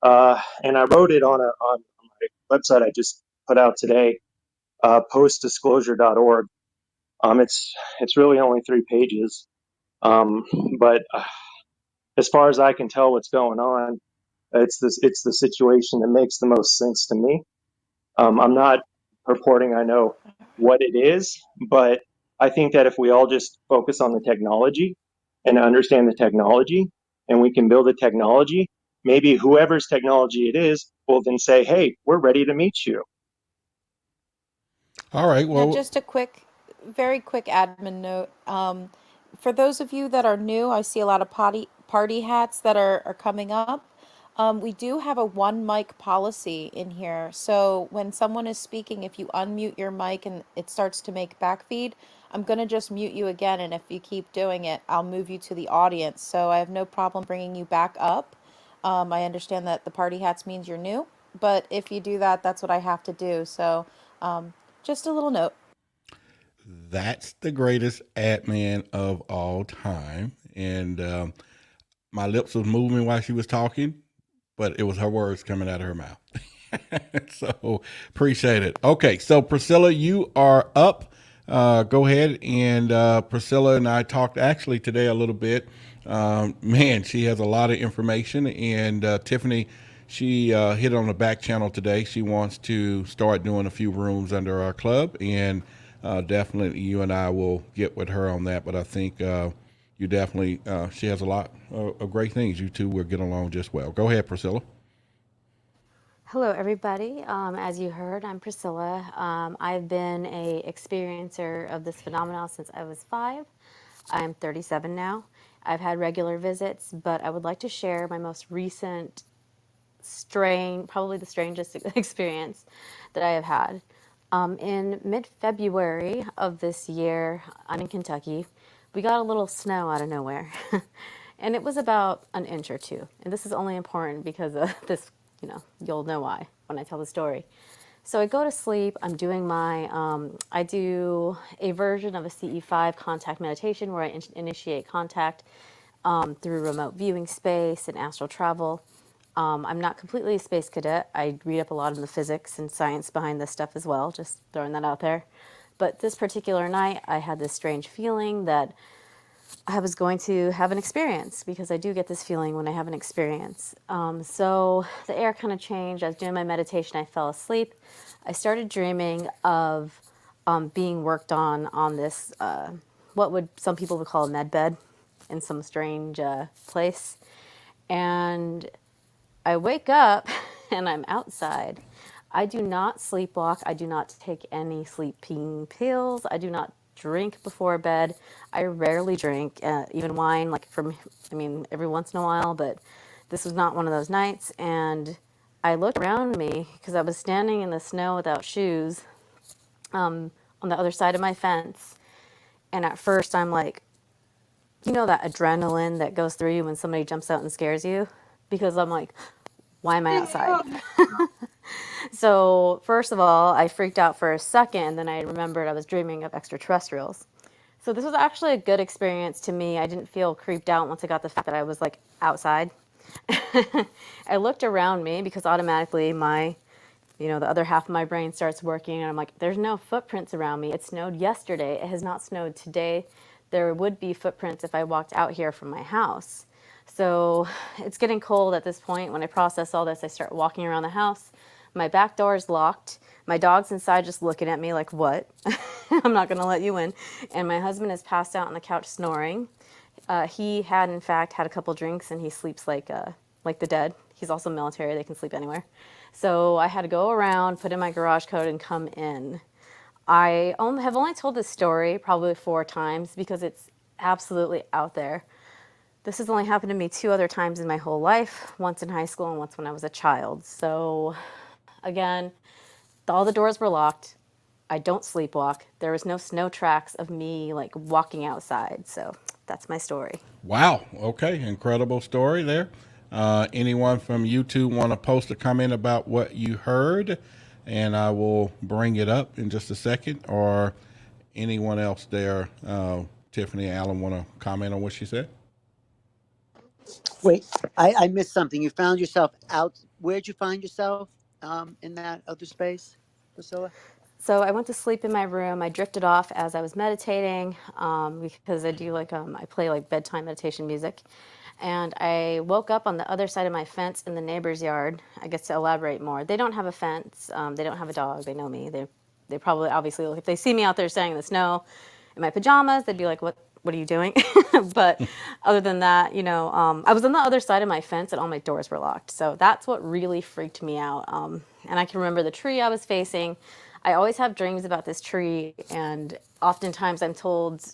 And I wrote it on my website I just put out today, postdisclosure.org. It's really only 3 pages, um, but as far as I can tell, what's going on, it's the situation that makes the most sense to me. I'm not purporting I know what it is, but I think that if we all just focus on the technology and understand the technology, and we can build a technology, maybe whoever's technology it is will then say, "Hey, we're ready to meet you." All right. Now, Well, just a very quick admin note. For those of you that are new, I see a lot of party hats that are coming up. We do have a one mic policy in here. So when someone is speaking, if you unmute your mic and it starts to make backfeed, I'm going to just mute you again. And if you keep doing it, I'll move you to the audience. So I have no problem bringing you back up. I understand that the party hats means you're new, but if you do that, that's what I have to do. So just a little note. that's the greatest admin of all time. And my lips was moving while she was talking, but it was her words coming out of her mouth. So appreciate it. Okay, so Priscilla, you are up. Go ahead, and Priscilla and I talked actually today a little bit. Man, she has a lot of information, and Tiffany, she hit on the back channel today. She wants to start doing a few rooms under our club, and definitely you and I will get with her on that. But I think you definitely, she has a lot of great things. You two will get along just well. Go ahead, Priscilla. Hello, everybody. As you heard, I'm Priscilla. I've been a experiencer of this phenomenon since I was 5. I'm 37 now. I've had regular visits, but I would like to share my most recent probably the strangest experience that I have had. In mid-February of this year, I'm in Kentucky. We got a little snow out of nowhere, and it was about an inch or two. And this is only important because of this you'll know why when I tell the story. So I go to sleep. I'm doing my, I do a version of a CE5 contact meditation where I initiate contact through remote viewing space and astral travel. I'm not completely a space cadet. I read up a lot on the physics and science behind this stuff as well, just throwing that out there. But this particular night, I had this strange feeling that I was going to have an experience because I do get this feeling when I have an experience. So the air kind of changed. I was doing my meditation. I fell asleep. I started dreaming of being worked on this, what would some people would call a med bed in some strange place. And I wake up and I'm outside. I do not sleepwalk. I do not take any sleeping pills. I do not drink before bed. I rarely drink, even wine, like every once in a while, but this was not one of those nights. And I looked around me because I was standing in the snow without shoes on the other side of my fence. And at first I'm like, that adrenaline that goes through you when somebody jumps out and scares you? Because I'm like, why am I outside? So, first of all, I freaked out for a second, and then I remembered I was dreaming of extraterrestrials. So, this was actually a good experience to me. I didn't feel creeped out once I got the fact that I was like outside. I looked around me because automatically the other half of my brain starts working, and I'm like, there's no footprints around me. It snowed yesterday. It has not snowed today. There would be footprints if I walked out here from my house. So it's getting cold at this point. When I process all this, I start walking around the house. My back door is locked. My dog's inside just looking at me like, what? I'm not going to let you in. And my husband is passed out on the couch snoring. He had, in fact, had a couple drinks, and he sleeps like the dead. He's also military. They can sleep anywhere. So I had to go around, put in my garage code, and come in. Have only told this story probably 4 times because it's absolutely out there. This has only happened to me 2 other times in my whole life, once in high school and once when I was a child. So again, all the doors were locked. I don't sleepwalk. There was no snow tracks of me like walking outside. So that's my story. Wow. Okay. Incredible story there. Anyone from YouTube want to post a comment about what you heard? And I will bring it up in just a second. Or anyone else there, Tiffany, Allen, want to comment on what she said? Wait, I missed something. You found yourself out. Where'd you find yourself in that other space, Priscilla? So I went to sleep in my room. I drifted off as I was meditating because I do I play like bedtime meditation music. And I woke up on the other side of my fence in the neighbor's yard. I guess to elaborate more, they don't have a fence. They don't have a dog. They know me. They probably obviously if they see me out there standing in the snow in my pajamas, they'd be like, what are you doing? But other than that, I was on the other side of my fence and all my doors were locked. So that's what really freaked me out. And I can remember the tree I was facing. I always have dreams about this tree, and oftentimes I'm told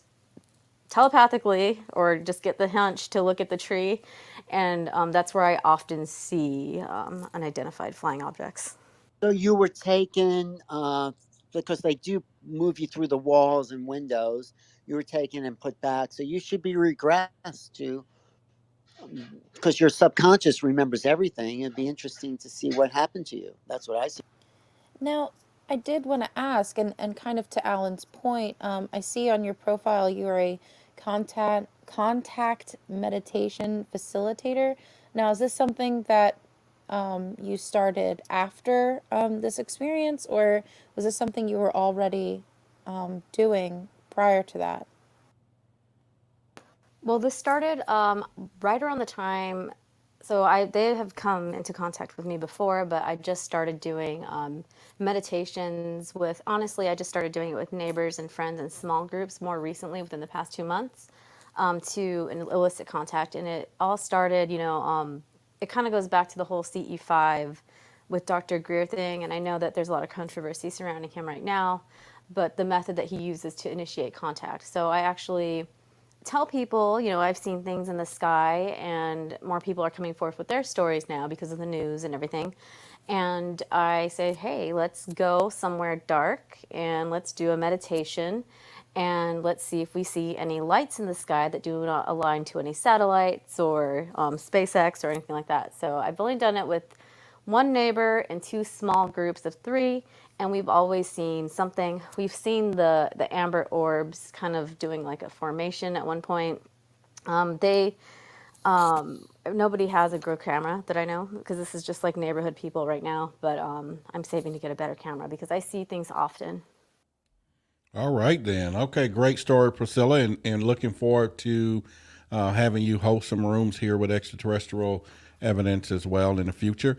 telepathically or just get the hunch to look at the tree. And that's where I often see unidentified flying objects. So you were taken because they do move you through the walls and windows. You were taken and put back. So you should be regressed to because your subconscious remembers everything. It'd be interesting to see what happened to you. That's what I see. Now, I did want to ask, and kind of to Alan's point, I see on your profile you are a contact meditation facilitator. Now, is this something that you started after this experience, or was this something you were already doing prior to that? Well, this started right around the time. So they have come into contact with me before, but I just started doing meditations with. Honestly, I just started doing it with neighbors and friends in small groups more recently, within the past 2 months, to elicit contact. And it all started, it kind of goes back to the whole CE5 with Dr. Greer thing, and I know that there's a lot of controversy surrounding him right now, but the method that he uses to initiate contact. So I actually tell people, I've seen things in the sky, and more people are coming forth with their stories now because of the news and everything. And I say, hey, let's go somewhere dark and let's do a meditation and let's see if we see any lights in the sky that do not align to any satellites or SpaceX or anything like that. So I've only done it with one neighbor and two small groups of three, and we've always seen something. We've seen the amber orbs kind of doing like a formation at one point. They Nobody has a Go camera that I know, because this is just like neighborhood people right now. But I'm saving to get a better camera because I see things often. All right, then. Okay, great story, Priscilla, and looking forward to having you host some rooms here with extraterrestrial evidence as well in the future.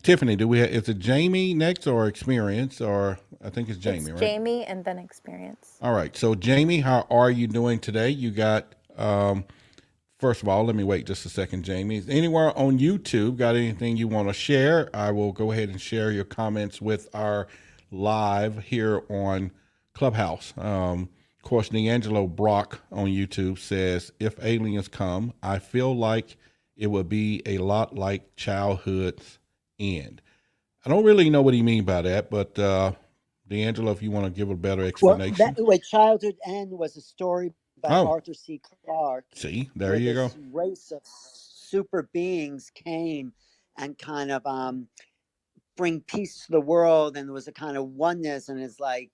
Tiffany, is it Jamie next or Experience? Or I think it's It's Jamie, right? Jamie and then Experience. All right. So, Jamie, how are you doing today? You got, first of all, let me wait just a second, Jamie. Is anywhere on YouTube got anything you want to share? I will go ahead and share your comments with our live here on Clubhouse. Of course, D'Angelo Brock on YouTube says, if aliens come, I feel like it would be a lot like childhood's end. I don't really know what he mean by that, but D'Angelo, if you want to give a better Well, that explanation. wait, Childhood End was a story by Oh, Arthur C. Clarke, see, there where you go. this race of super beings came and kind of bring peace to the world, and there was a kind of oneness, and it's like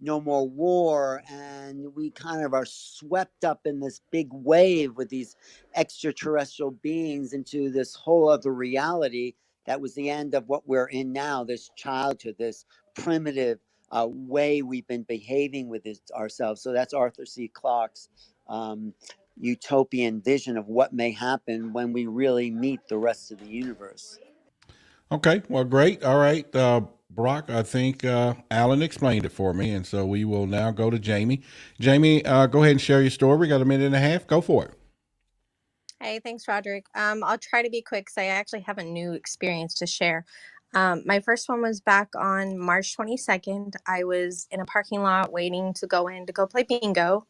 no more war, and we kind of are swept up in this big wave with these extraterrestrial beings into this whole other reality that was the end of what we're in now, this childhood, this primitive way we've been behaving with ourselves. So that's Arthur C. Clarke's utopian vision of what may happen when we really meet the rest of the universe. Okay, well, great. All right, Brock, I think Alan explained it for me, and so we will now go to Jamie. Jamie, go ahead and share your story. We got a minute and a half. Go for it. Hey, thanks, Roderick. I'll try to be quick because I actually have a new experience to share. My first one was back on March 22nd. I was in a parking lot waiting to go in to go play bingo,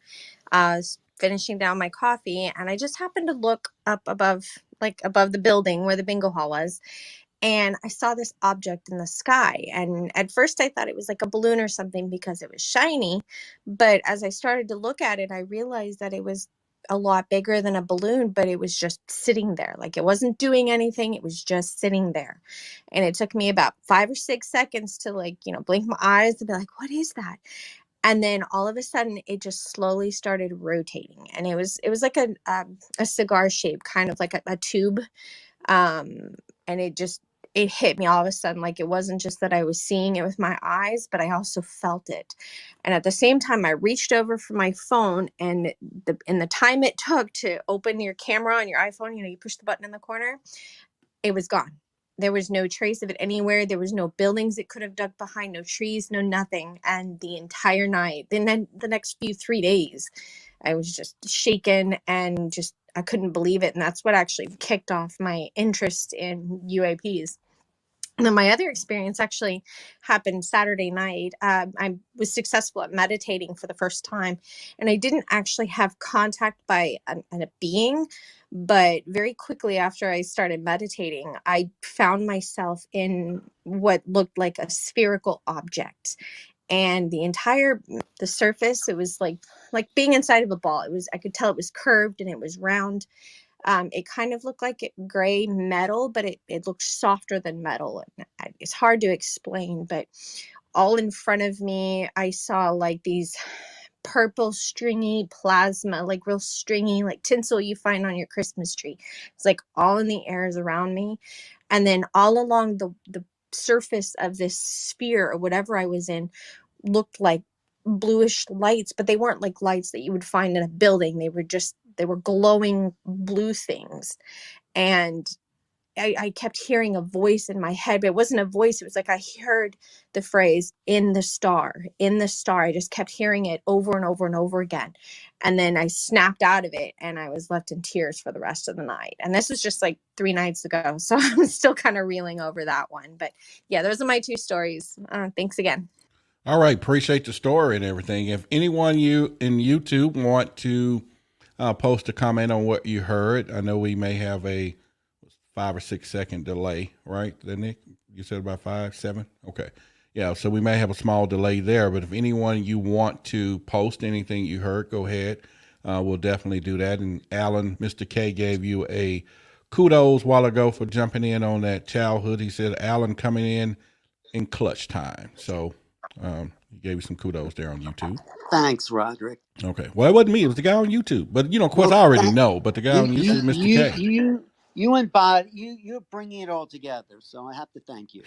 finishing down my coffee, and I just happened to look up above, like above the building where the bingo hall was, and I saw this object in the sky. And at first I thought it was like a balloon or something because it was shiny. But as I started to look at it, I realized that it was a lot bigger than a balloon, but it was just sitting there. Like it wasn't doing anything. It was just sitting there. And it took me about 5 or 6 seconds to blink my eyes and be like, what is that? And then all of a sudden it just slowly started rotating. And it was like a cigar shape, kind of like a tube. And it hit me all of a sudden. Like it wasn't just that I was seeing it with my eyes, but I also felt it. And at the same time, I reached over for my phone, and in the time it took to open your camera on your iPhone, you push the button in the corner, it was gone. There was no trace of it anywhere. There was no buildings it could have dug behind, no trees, no nothing. And the entire night, then the next 3 days, I was just shaken and just I couldn't believe it. And that's what actually kicked off my interest in UAPs. And then my other experience actually happened Saturday night. I was successful at meditating for the first time, and I didn't actually have contact by a being, but very quickly after I started meditating, I found myself in what looked like a spherical object. And the surface, it was like being inside of a ball. I could tell it was curved and it was round. It kind of looked like gray metal, but it looked softer than metal. And it's hard to explain, but all in front of me, I saw like these purple stringy plasma, like real stringy, like tinsel you find on your Christmas tree. It's like all in the airs around me. And then all along the surface of this sphere or whatever I was in looked like bluish lights, but they weren't like lights that you would find in a building. They were glowing blue things. And I kept hearing a voice in my head, but it wasn't a voice. It was like I heard the phrase in the star, in the star. I just kept hearing it over and over and over again. And then I snapped out of it and I was left in tears for the rest of the night. And this was just like 3 nights ago. So I'm still kind of reeling over that one. But yeah, those are my 2 stories. Thanks again. All right, appreciate the story and everything. If anyone you in YouTube want to post a comment on what you heard, I know we may have a 5 or 6 second delay, right? Nick, you said about 5, 7. Okay, yeah. So we may have a small delay there, but if anyone you want to post anything you heard, go ahead. We'll definitely do that. And Alan, Mr. K gave you a kudos while ago for jumping in on that childhood. He said Alan coming in clutch time. So he gave you some kudos there on YouTube. Thanks, Roderick. Okay. Well, it wasn't me. It was the guy on YouTube. But, of course, Well, I already know. But the guy on YouTube, Mr. K. you and Bob, you're bringing it all together. So I have to thank you.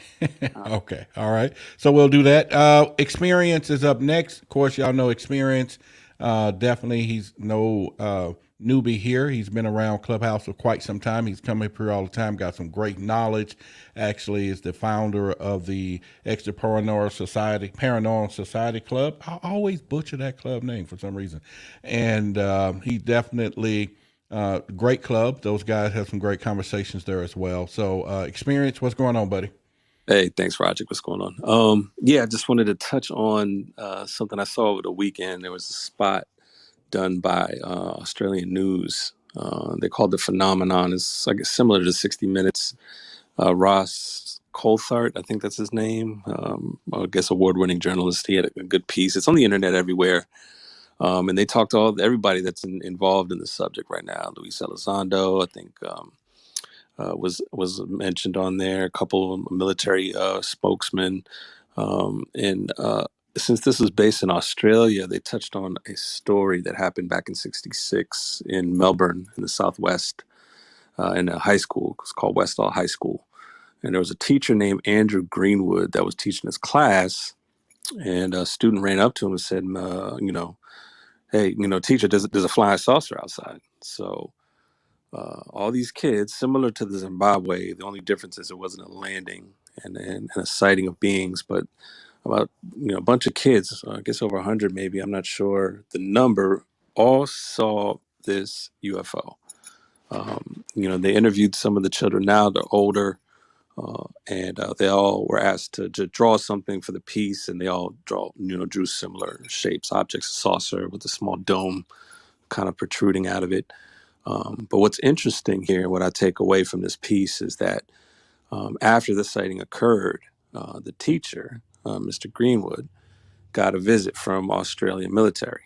Okay. All right. So we'll do that. Experience is up next. Of course, y'all know Experience. Definitely, he's no newbie here. He's been around Clubhouse for quite some time. He's come up here all the time, got some great knowledge. Actually, is the founder of the Extraterrestrial Paranormal Society Club. I always butcher that club name for some reason. And he definitely great club. Those guys have some great conversations there as well. So Experience, what's going on, buddy? Hey, thanks, Roger. What's going on? I just wanted to touch on something I saw over the weekend. There was a spot done by Australian News. They called the phenomenon. It's like similar to 60 Minutes. Ross Coulthart, I think that's his name. I guess award-winning journalist. He had a good piece. It's on the internet everywhere. And they talked to everybody that's involved in the subject right now. Luis Elizondo, I think. Was mentioned on there, a couple of military spokesmen. And since this is based in Australia, they touched on a story that happened back in '66 in Melbourne in the Southwest in a high school. It's called Westall High School. And there was a teacher named Andrew Greenwood that was teaching his class. And a student ran up to him and said, hey, teacher, there's a flying saucer outside. So all these kids, similar to the Zimbabwe, the only difference is it wasn't a landing and a sighting of beings, but about a bunch of kids, I guess over 100 maybe, I'm not sure the number, all saw this UFO. They interviewed some of the children now, they're older, and they all were asked to draw something for the piece, and they all drew similar shapes, objects, a saucer with a small dome kind of protruding out of it. But what's interesting here, what I take away from this piece is that after the sighting occurred, the teacher, Mr. Greenwood, got a visit from Australian military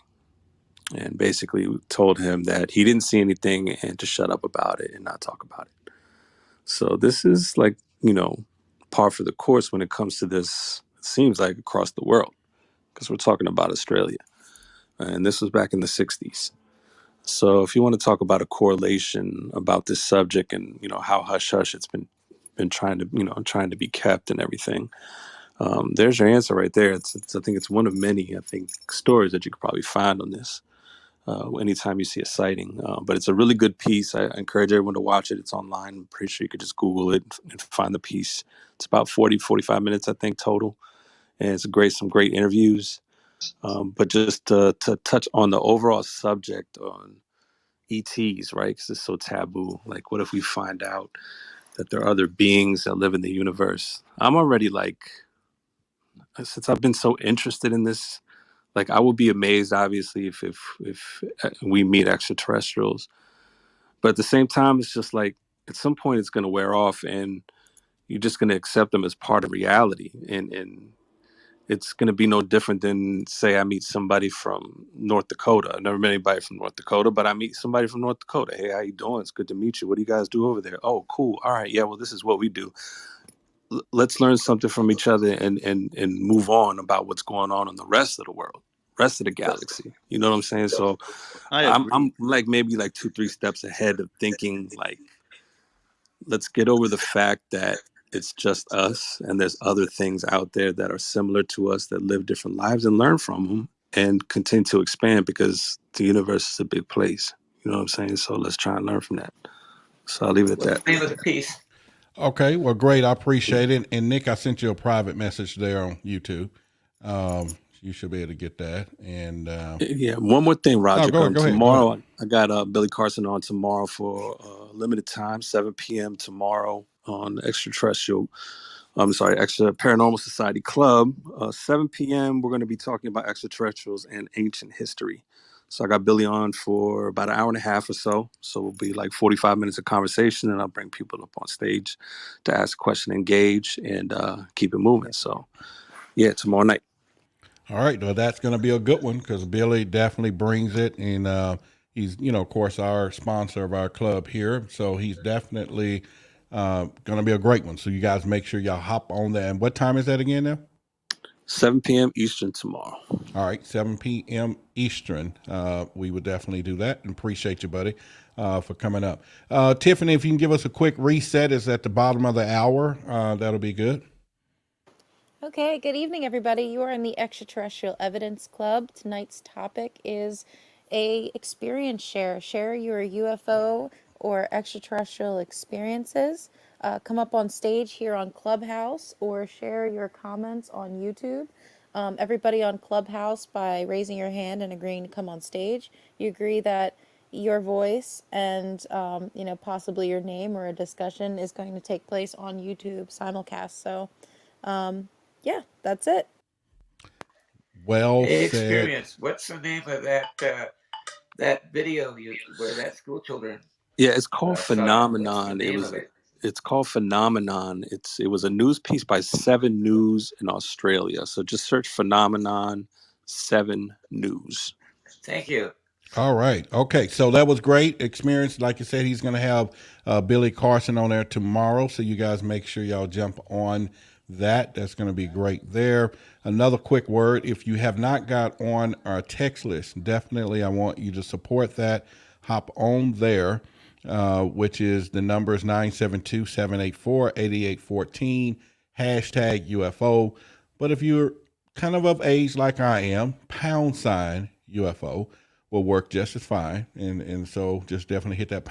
and basically told him that he didn't see anything and to shut up about it and not talk about it. So this is like, par for the course when it comes to this, it seems like across the world, because we're talking about Australia. And this was back in the 60s. So if you want to talk about a correlation about this subject and, how hush hush it's been trying to be kept and everything, there's your answer right there. I think it's one of many, stories that you could probably find on this anytime you see a sighting. But it's a really good piece. I encourage everyone to watch it. It's online. I'm pretty sure you could just Google it and find the piece. It's about 45 minutes, I think, total. And it's some great interviews. But just to touch on the overall subject on ETs, right? Because it's so taboo. Like, what if we find out that there are other beings that live in the universe? I'm already since I've been so interested in this, I would be amazed, obviously, if we meet extraterrestrials. But at the same time, it's just at some point it's going to wear off, and you're just going to accept them as part of reality, and it's going to be no different than, say, I meet somebody from North Dakota. I've never met anybody from North Dakota, but I meet somebody from North Dakota. Hey, how you doing? It's good to meet you. What do you guys do over there? Oh, cool. All right. Yeah, well, this is what we do. Let's learn something from each other and move on about what's going on in the rest of the world, rest of the galaxy. You know what I'm saying? So I'm maybe 2-3 steps ahead of thinking let's get over the fact that it's just us and there's other things out there that are similar to us that live different lives, and learn from them and continue to expand, because the universe is a big place. You know what I'm saying? So let's try and learn from that. So I'll leave it at that. Peace. Okay, well, great. I appreciate it. And Nick, I sent you a private message there on YouTube. You should be able to get that. And yeah, one more thing, Roger. Go ahead. Tomorrow, I got Billy Carson on tomorrow for limited time, 7 p.m. tomorrow on Extra Paranormal Society Club. 7 p.m. We're going to be talking about extraterrestrials and ancient history. So I got Billy on for about an hour and a half or so. So it'll be 45 minutes of conversation, and I'll bring people up on stage to ask a question, engage, and keep it moving. So yeah, tomorrow night. All right, well, that's going to be a good one, because Billy definitely brings it, and He's, of course, our sponsor of our club here. So he's definitely going to be a great one. So you guys make sure y'all hop on that. And what time is that again now? 7 p.m. Eastern tomorrow. All right, 7 p.m. Eastern. We would definitely do that, and appreciate you, buddy, for coming up. Tiffany, if you can give us a quick reset, it's at the bottom of the hour. That'll be good. Okay, good evening, everybody. You are in the Extraterrestrial Evidence Club. Tonight's topic is a experience share. Share your UFO or extraterrestrial experiences. Come up on stage here on Clubhouse or share your comments on YouTube. Everybody on Clubhouse, by raising your hand and agreeing to come on stage, you agree that your voice and possibly your name or a discussion is going to take place on YouTube simulcast. So yeah, that's it. Well Hey, said. experience. What's the name of that video where that school children Yeah, it's called saw? What's the Phenomenon. name of it? It's called Phenomenon. It was a news piece by Seven News in Australia. So just search Phenomenon 7 News. Thank you. All right. Okay. So that was great experience. Like I said, he's going to have Billy Carson on there tomorrow. So you guys make sure y'all jump on that. That's going to be great there. Another quick word. If you have not got on our text list, definitely I want you to support that. Hop on there, which is the number is 972-784-8814, hashtag UFO. But if you're kind of age like I am, # UFO will work just as fine. And so just definitely hit that #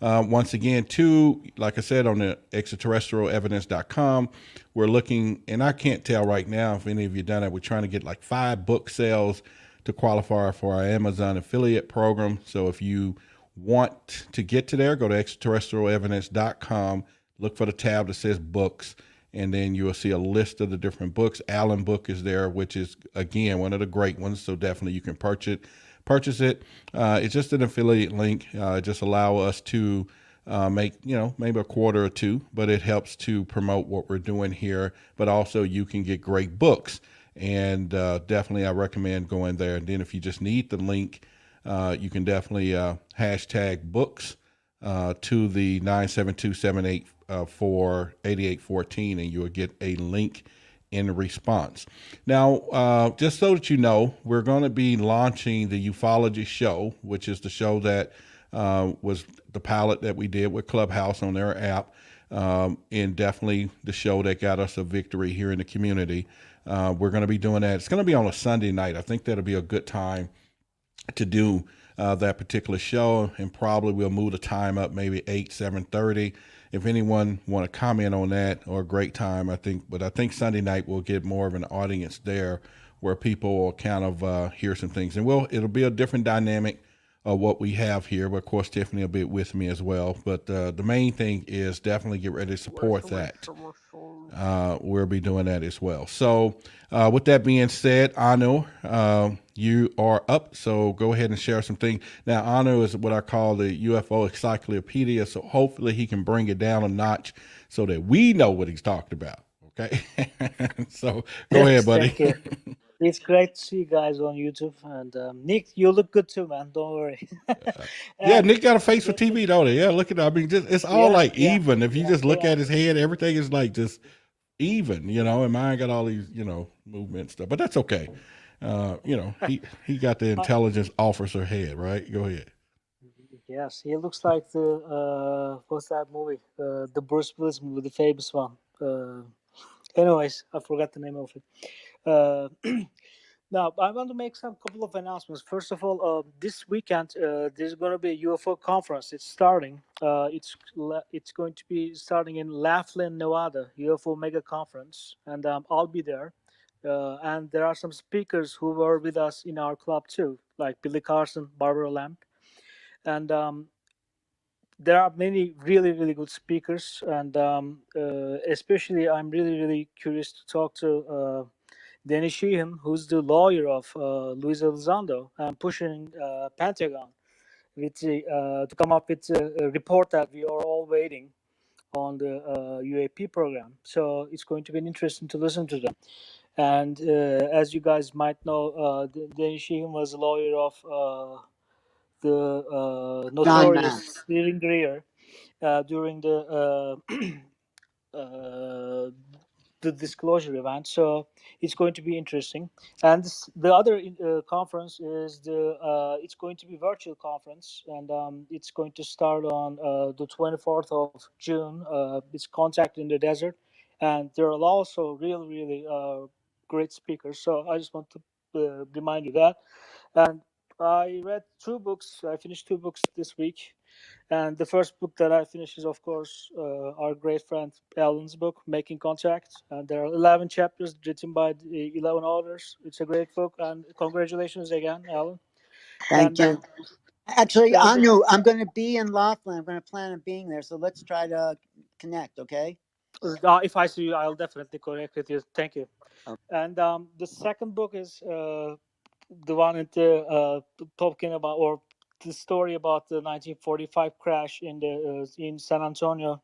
once again, too, like I said, on the extraterrestrialevidence.com, we're looking, and I can't tell right now if any of you done it, we're trying to get like 5 book sales to qualify for our Amazon affiliate program. So if you want to get to there, go to extraterrestrialevidence.com, look for the tab that says books, and then you will see a list of the different books. Allen book is there, which is, again, one of the great ones. So definitely you can purchase it. It's just an affiliate link. Just allow us to make, maybe a quarter or two, but it helps to promote what we're doing here. But also you can get great books. And definitely I recommend going there. And then if you just need the link, you can definitely hashtag books to the 972-784-8814, and you will get a link in response. Now, just so that you know, we're going to be launching the Ufology Show, which is the show that was the pilot that we did with Clubhouse on their app, and definitely the show that got us a victory here in the community. We're going to be doing that. It's going to be on a Sunday night. I think that'll be a good time to do that particular show, and probably we'll move the time up maybe 7:30. If anyone want to comment on that, or a great time, I think Sunday night we'll get more of an audience there where people will kind of hear some things, and it'll be a different dynamic of what we have here. But of course, Tiffany will be with me as well. But the main thing is definitely get ready to support that. We'll be doing that as well. So with that being said, Anu, you are up. So go ahead and share some things. Now, Anu is what I call the UFO encyclopedia. So hopefully he can bring it down a notch so that we know what he's talked about. Okay. So go ahead, buddy. Thank you. It's great to see you guys on YouTube. And Nick, you look good too, man. Don't worry. Yeah, Nick got a face for TV, don't he? Yeah, look at that. I mean, it's all even. If you just look at his head, everything is like just even, and mine got all these, movement stuff. But that's okay. He got the intelligence officer head, right? Go ahead. Yes, he looks like the what's that movie? The Bruce Willis movie, the famous one. Anyways, I forgot the name of it. Now, I want to make some couple of announcements. First of all, this weekend there's going to be a UFO conference. It's starting. It's going to be starting in Laughlin, Nevada, UFO Mega Conference, and I'll be there. And there are some speakers who were with us in our club too, like Billy Carson, Barbara Lamb, and there are many really, really good speakers. And especially, I'm really, really curious to talk to Danny Sheehan, who's the lawyer of Luis Elizondo, and pushing Pentagon with to come up with a report that we are all waiting on the UAP program. So it's going to be interesting to listen to them. And as you guys might know, Danny Sheehan was a lawyer of the John notorious Mack. Steering Greer during uh, the disclosure event. So it's going to be interesting. And the other conference is it's going to be virtual conference, and it's going to start on the 24th of June. It's Contact in the Desert, and there are also really great speakers. So I just want to remind you that. And I read 2 books. I finished 2 books this week. And the first book that I finished is, of course, our great friend Alan's book, Making Contact. And there are 11 chapters written by the 11 authors. It's a great book. And congratulations again, Alan. Thank And you. Actually, there's a, Anu, I'm going to be in Laughlin. I'm going to plan on being there. So let's try to connect, okay? if I see you, I'll definitely connect with you. Thank you. Okay. And the second book is the one talking about, or the story about the 1945 crash in San Antonio,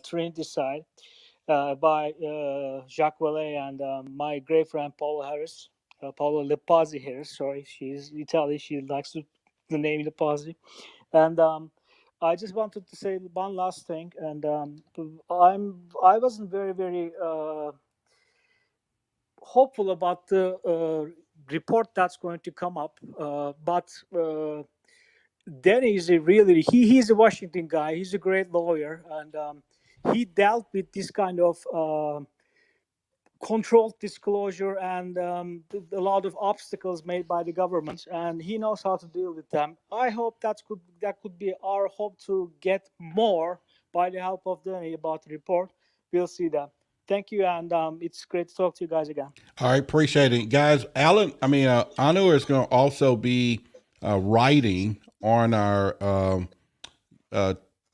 Trinity side, by Jacques Vallée and my great friend Paula Harris, Paula Lepazzi Harris. Sorry, she's Italian. She likes the name Lepazzi. And I just wanted to say one last thing. And I wasn't very hopeful about the report that's going to come up, but Danny is he's a Washington guy. He's a great lawyer, and he dealt with this kind of controlled disclosure and a lot of obstacles made by the government, and he knows how to deal with them. I hope that could be our hope to get more by the help of Danny about the report. We'll see that. Thank you, and it's great to talk to you guys again. All right, appreciate it, guys. Anu is going to also be writing on our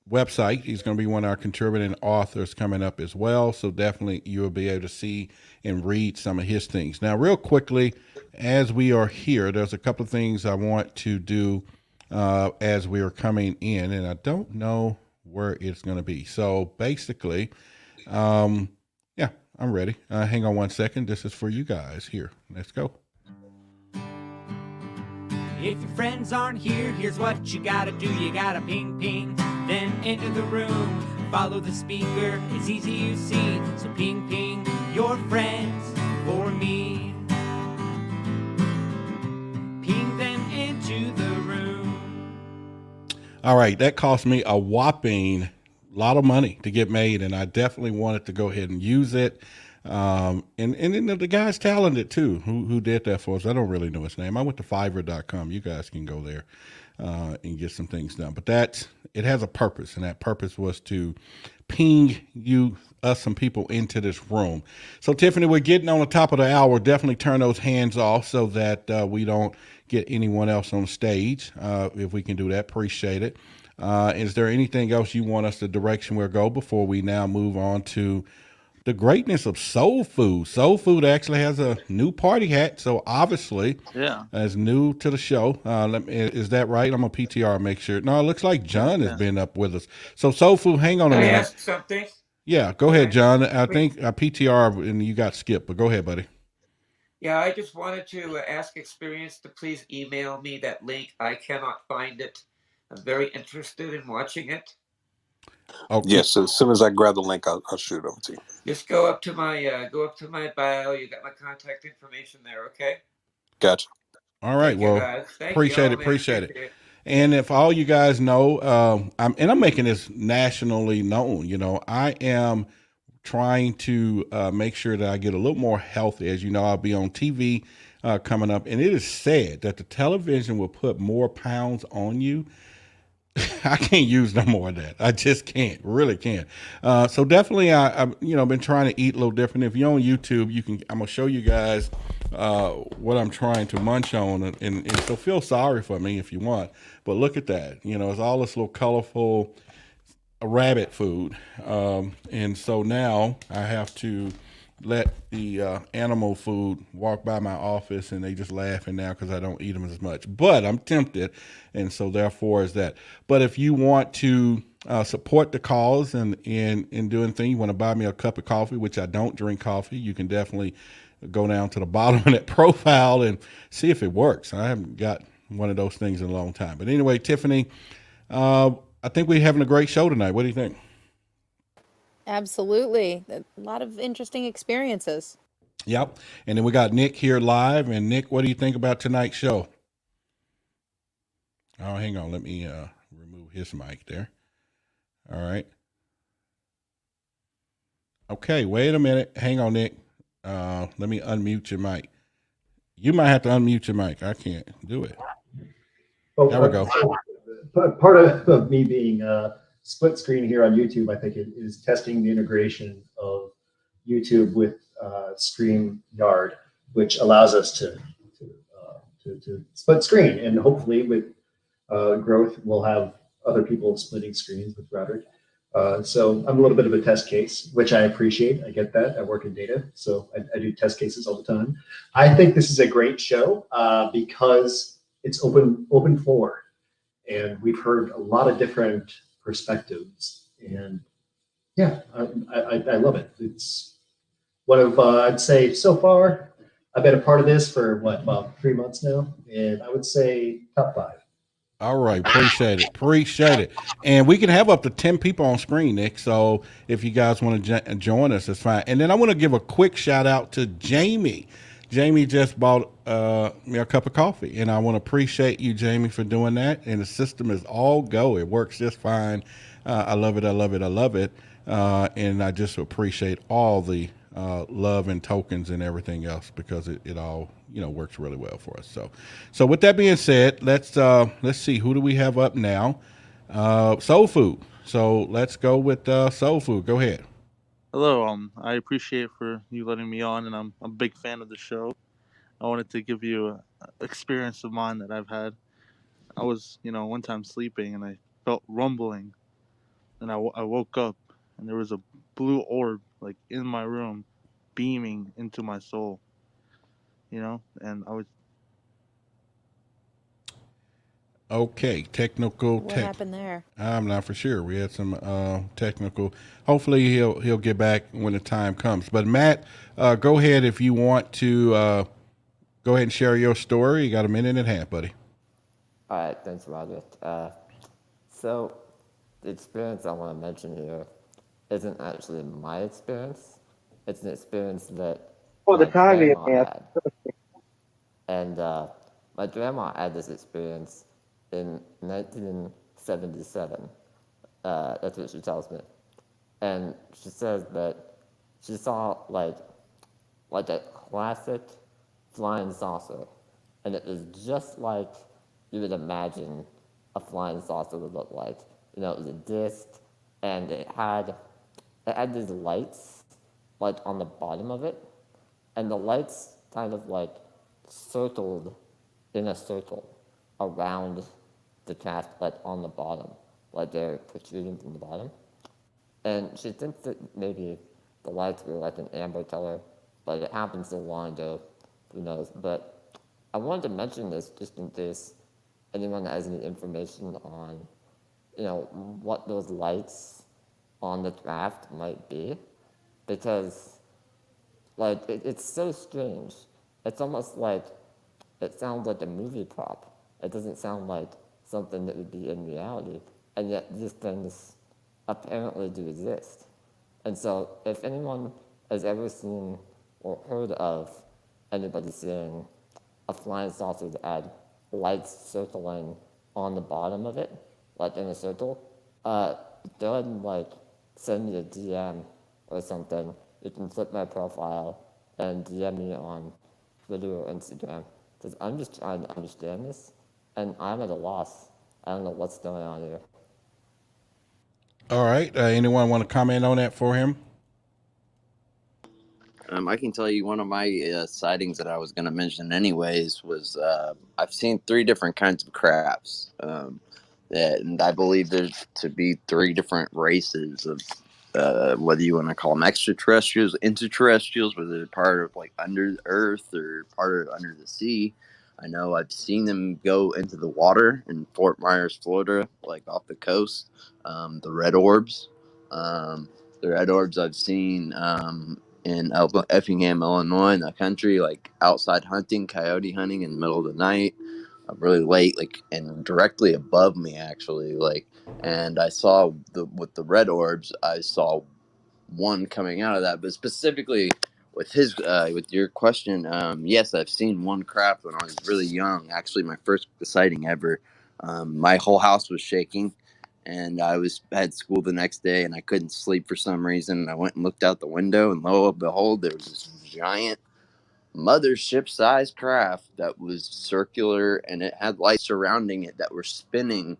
website. He's going to be one of our contributing authors coming up as well. So definitely you'll be able to see and read some of his things. Now, real quickly, as we are here, there's a couple of things I want to do as we are coming in, and I don't know where it's going to be. So basically, yeah, I'm ready. Hang on one second. This is for you guys here. Let's go. If your friends aren't here, here's what you gotta do. You gotta ping, ping, then enter the room. Follow the speaker, it's easy you see. So ping, ping, your friends for me. Ping them into the room. All right, that cost me a whopping lot of money to get made, and I definitely wanted to go ahead and use it. And the guy's talented too, who did that for us. I don't really know his name. I went to Fiverr.com. You guys can go there and get some things done. But it has a purpose, and that purpose was to ping us some people into this room. So Tiffany, we're getting on the top of the hour. Definitely turn those hands off so that we don't get anyone else on stage. If we can do that, appreciate it. Is there anything else you want us the direction we'll go before we now move on to the greatness of soul food? Soul food actually has a new party hat, so obviously, is new to the show. Is that right? I'm gonna PTR and make sure. No, it looks like John has been up with us. So soul food, hang on a Can I minute. ask something? Yeah, go ahead, John. I think I PTR and you got skipped, but go ahead, buddy. Yeah, I just wanted to ask Experience to please email me that link. I cannot find it. I'm very interested in watching it. Okay. Yes, as soon as I grab the link, I'll shoot it over to you. Just go up to my bio. You got my contact information there, okay? Gotcha. All right. Thank you, Well, guys. Thank appreciate you, it. Appreciate it. And if all you guys know, I'm making this nationally known. You know, I am trying to make sure that I get a little more healthy. As you know, I'll be on TV coming up, and it is said that the television will put more pounds on you. I can't use no more of that. I just can't, really can't. So definitely, I've been trying to eat a little different. If you're on YouTube, I'm gonna show you guys what I'm trying to munch on, and so feel sorry for me if you want. But look at that. It's all this little colorful rabbit food, and so now I have to let the animal food walk by my office, and they just laughing now because I don't eat them as much. But I'm tempted, and so therefore is that. But if you want to support the cause and doing things, you want to buy me a cup of coffee, which I don't drink coffee, you can definitely go down to the bottom of that profile and see if it works. I haven't got one of those things in a long time. But anyway, Tiffany, I think we're having a great show tonight. What do you think? Absolutely. A lot of interesting experiences. Yep. And then we got Nick here live. And Nick, what do you think about tonight's show? Oh, hang on. Let me remove his mic there. All right. Okay, wait a minute. Hang on, Nick. Let me unmute your mic. You might have to unmute your mic. I can't do it. Well, there we go. Part of me being split screen here on YouTube, I think, is testing the integration of YouTube with StreamYard, which allows us to split screen, and hopefully with growth, we'll have other people splitting screens with Roderick. So I'm a little bit of a test case, which I appreciate. I get that. I work in data, so I do test cases all the time. I think this is a great show because it's open floor, and we've heard a lot of different perspectives. And yeah, I love it. It's one of I'd say so far. I've been a part of this for about 3 months now, and I would say top 5. All right, appreciate it. Appreciate it. And we can have up to 10 people on screen, Nick. So if you guys want to join us, it's fine. And then I want to give a quick shout out to Jamie. Jamie just bought me a cup of coffee, and I want to appreciate you, Jamie, for doing that. And the system is all go. It works just fine. I love it. I love it. I love it. And I just appreciate all the love and tokens and everything else, because it all works really well for us. So with that being said, let's see, who do we have up now? Soul Food. So let's go with Soul Food. Go ahead. Hello. I appreciate for you letting me on, and I'm a big fan of the show. I wanted to give you an experience of mine that I've had. I was, one time sleeping, and I felt rumbling, and I woke up, and there was a blue orb like in my room, beaming into my soul. And I was. Okay, technical. What happened there? I'm not for sure. We had some technical. Hopefully he'll get back when the time comes. But Matt, go ahead if you want to go ahead and share your story. You got a minute and a half, buddy. All right, thanks, Roderick. So the experience I want to mention here isn't actually my experience. It's an experience that my grandma had. And my grandma had this experience in 1977. That's what she tells me. And she says that she saw like a classic flying saucer. And it was just like you would imagine a flying saucer would look like. It was a disc, and it had these lights like on the bottom of it, and the lights kind of like circled in a circle around the craft, like on the bottom, like they're protruding from the bottom. And she thinks that maybe the lights were like an amber color, but it happened so long ago, who knows. But I wanted to mention this just in case anyone has any information on, what those lights on the craft might be, because like it's so strange. It's almost like it sounds like a movie prop. It doesn't sound like something that would be in reality, and yet these things apparently do exist. And so if anyone has ever seen or heard of anybody seeing a flying saucer that had lights circling on the bottom of it, like in a circle, go ahead and like send me a DM or something. You can click my profile and DM me on Twitter or Instagram, because I'm just trying to understand this, and I'm at a loss. I don't know what's going on here. All right. Anyone want to comment on that for him? I can tell you one of my sightings that I was going to mention anyways was I've seen 3 different kinds of crafts. And I believe there's to be 3 different races of whether you want to call them extraterrestrials, interterrestrials, whether they're part of like under the earth or part of under the sea. I know I've seen them go into the water in Fort Myers, Florida, like off the coast. The red orbs. The red orbs I've seen in Effingham, Illinois, in the country, like outside hunting, coyote hunting in the middle of the night. really late, like, and directly above me actually, like, and I saw with the red orbs, I saw one coming out of that, but specifically with with your question, yes, I've seen one craft when I was really young. Actually, my first sighting ever. My whole house was shaking, and had school the next day, and I couldn't sleep for some reason. And I went and looked out the window, and lo and behold, there was this giant mothership sized craft that was circular, and it had lights surrounding it that were spinning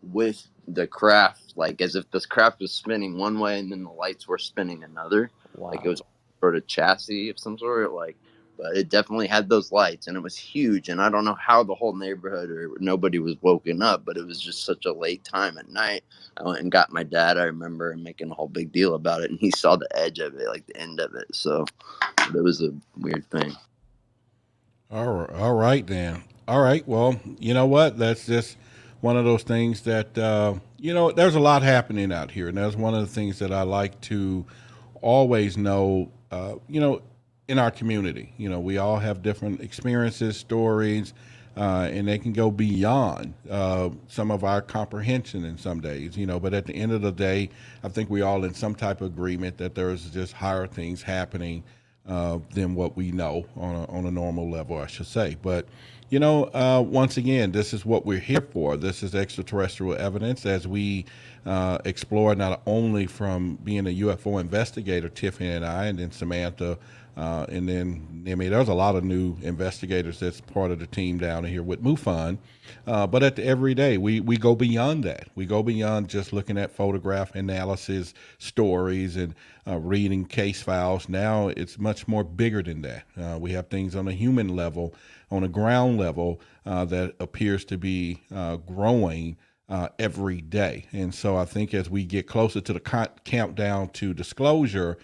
with the craft, like as if this craft was spinning one way and then the lights were spinning another. Wow. Like it was sort of chassis of some sort, like, but it definitely had those lights, and it was huge. And I don't know how the whole neighborhood or nobody was woken up, but it was just such a late time at night. I went and got my dad, I remember, making a whole big deal about it, and he saw the edge of it, like the end of it. So it was a weird thing. All right then. All right. Well, you know what? That's just one of those things that there's a lot happening out here, and that's one of the things that I like to always know. In our community, we all have different experiences, stories, and they can go beyond some of our comprehension in some days. But at the end of the day, I think we all in some type of agreement that there's just higher things happening than what we know on a normal level, I should say. But once again, this is what we're here for. This is extraterrestrial evidence as we explore not only from being a UFO investigator, Tiffany and I, and then Samantha, and then there's a lot of new investigators that's part of the team down here with MUFON. But at the everyday, we go beyond that. We go beyond just looking at photograph analysis, stories, and reading case files. Now it's much more bigger than that. We have things on a human level, on a ground level, that appears to be growing every day. And so I think as we get closer to the countdown to disclosure,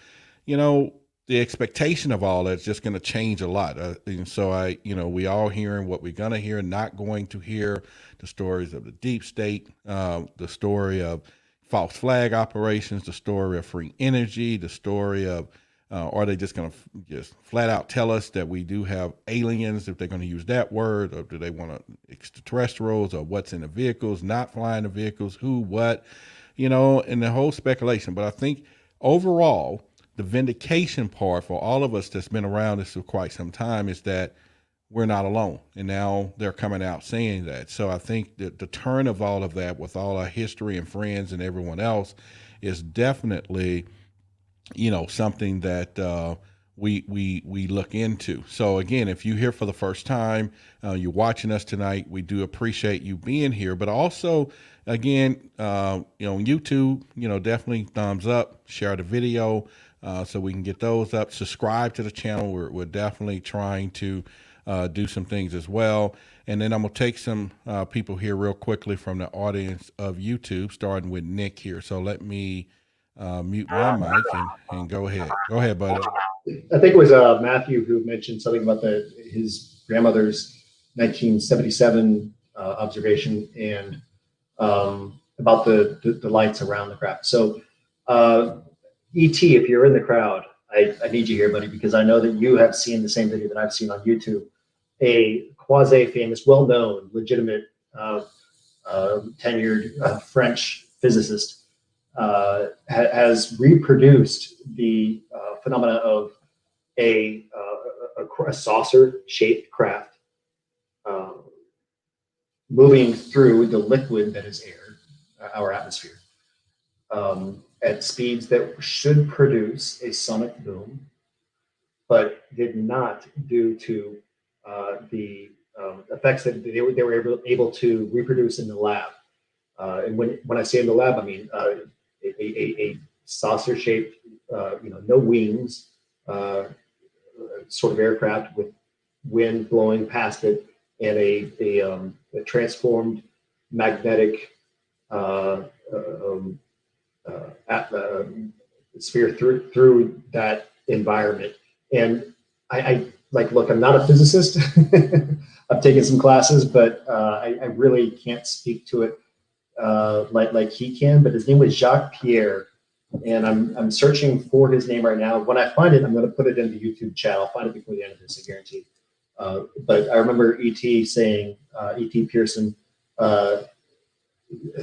the expectation of all that's just going to change a lot. And so we all hearing what we're going to hear, not going to hear the stories of the deep state, the story of false flag operations, the story of free energy, the story of, are they just going to just flat out tell us that we do have aliens, if they're going to use that word, or do they want extraterrestrials, or what's in the vehicles, not flying the vehicles, who, what, and the whole speculation. But I think overall, the vindication part for all of us that's been around this for quite some time is that we're not alone. And now they're coming out saying that. So I think that the turn of all of that with all our history and friends and everyone else is definitely, something that we look into. So again, if you're here for the first time, you're watching us tonight, we do appreciate you being here. But also, again, on YouTube, definitely thumbs up, share the video, so we can get those up. Subscribe to the channel. We're definitely trying to do some things as well. And then I'm going to take some people here real quickly from the audience of YouTube, starting with Nick here. So let me mute my mic and go ahead. Go ahead, buddy. I think it was Matthew who mentioned something about his grandmother's 1977 observation and about the lights around the craft. So, E.T., if you're in the crowd, I need you here, buddy, because I know that you have seen the same video that I've seen on YouTube. A quasi-famous, well-known, legitimate, tenured French physicist has reproduced the phenomena of a saucer-shaped craft moving through the liquid that is air, our atmosphere, at speeds that should produce a sonic boom, but did not due to the effects that they were able to reproduce in the lab. And when I say in the lab, I mean a saucer-shaped, no wings, sort of aircraft with wind blowing past it, and a transformed magnetic sphere through that environment. And I look, I'm not a physicist. I've taken some classes, but I really can't speak to it like he can. But his name was Jacques Pierre, and I'm searching for his name right now. When I find it, I'm going to put it in the YouTube chat. I'll find it before the end of this, I guarantee. But I remember E.T. saying, E.T. Pearson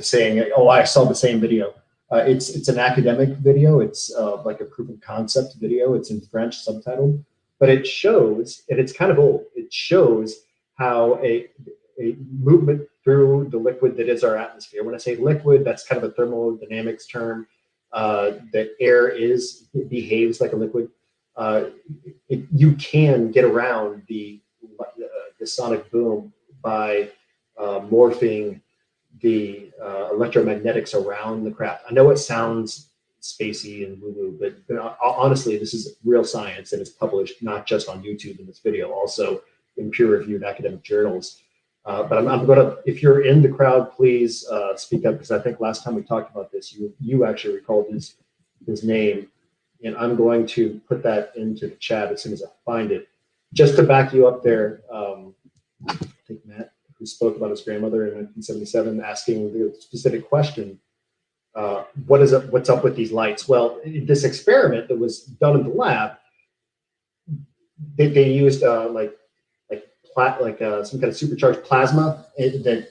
saying, "Oh, I saw the same video." It's an academic video. It's like a proof of concept video. It's in French, subtitled, but it shows, and it's kind of old. It shows how a movement through the liquid that is our atmosphere. When I say liquid, that's kind of a thermodynamics term. That air behaves like a liquid. You can get around the sonic boom by morphing the electromagnetics around the craft. I know it sounds spacey and woo-woo, but honestly, this is real science, and it's published not just on YouTube in this video, also in peer-reviewed academic journals. But I'm going to, if you're in the crowd, please speak up, because I think last time we talked about this, you actually recalled his name, and I'm going to put that into the chat as soon as I find it. Just to back you up there, I think Matt, who spoke about his grandmother in 1977, asking the specific question, what's up with these lights? Well, this experiment that was done in the lab, they used some kind of supercharged plasma that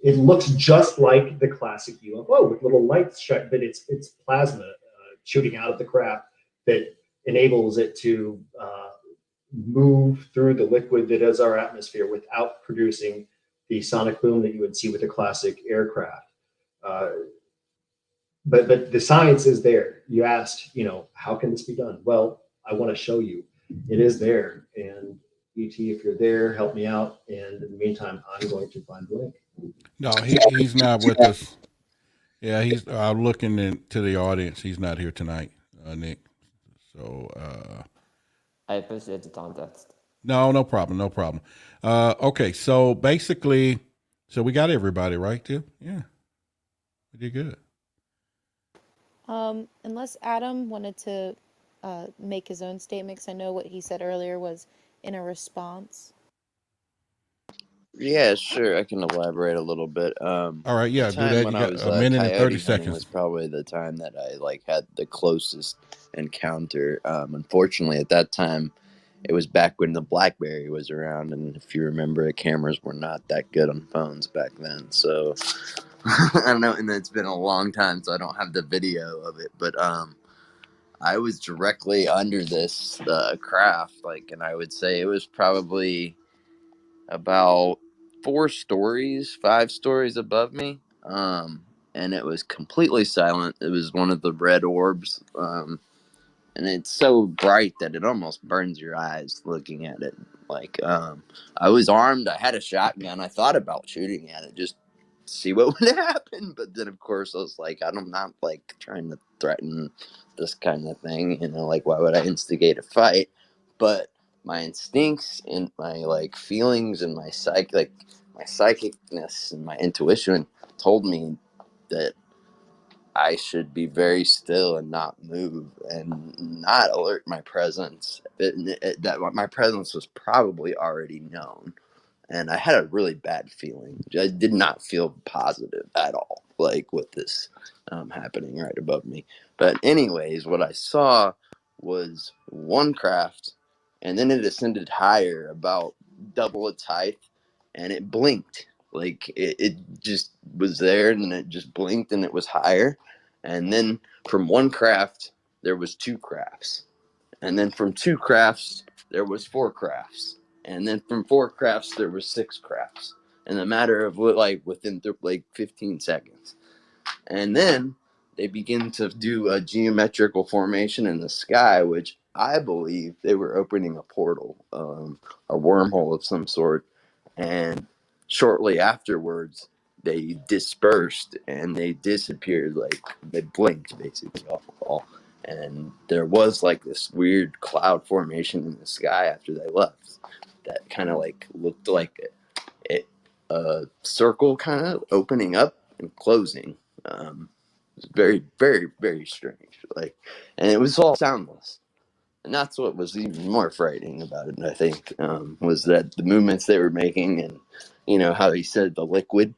it looks just like the classic UFO with little lights, but it's plasma shooting out of the craft that enables it to move through the liquid that is our atmosphere without producing the sonic boom that you would see with a classic aircraft. But the science is there. You asked, how can this be done? Well, I want to show you. It is there. And E.T., if you're there, help me out. And in the meantime, I'm going to find the link. No, he's not with us. Yeah, he's looking into the audience. He's not here tonight, Nick. So I appreciate the context. no problem. Okay, so basically, we got everybody right, too. Yeah, we did good. Unless Adam wanted to make his own statement, because I know what he said earlier was in a response. Yeah, sure. I can elaborate a little bit. All right, yeah, the do time that. when You I got was a minute and 30 coyote hunting seconds. was probably the time that I had the closest encounter. Unfortunately, at that time, it was back when the BlackBerry was around, and if you remember, the cameras were not that good on phones back then. So I don't know, and it's been a long time, so I don't have the video of it. But I was directly under this craft, and I would say it was probably about 5 stories above me, and it was completely silent. It was one of the red orbs, and it's so bright that it almost burns your eyes looking at it. I was armed. I had a shotgun. I thought about shooting at it just to see what would happen, but then of course I was like, I'm not trying to threaten this kind of thing, why would I instigate a fight? But my instincts and my feelings and my psychicness and my intuition told me that I should be very still and not move and not alert my presence. That my presence was probably already known. And I had a really bad feeling. I did not feel positive at all, with this happening right above me. But anyways, what I saw was one craft, and then it ascended higher, about double its height, and it blinked. It just was there, and then it just blinked, and it was higher. And then from one craft, there was 2 crafts. And then from 2 crafts, there was 4 crafts. And then from 4 crafts, there was 6 crafts. In a matter of within 15 seconds. And then they begin to do a geometrical formation in the sky, which I believe they were opening a portal, a wormhole of some sort. And shortly afterwards, they dispersed and they disappeared. They blinked basically all. And there was this weird cloud formation in the sky after they left that kind of looked like a circle kind of opening up and closing. It was very, very, very strange. And it was all soundless. And that's what was even more frightening about it, I think, was that the movements they were making and, how he said the liquid,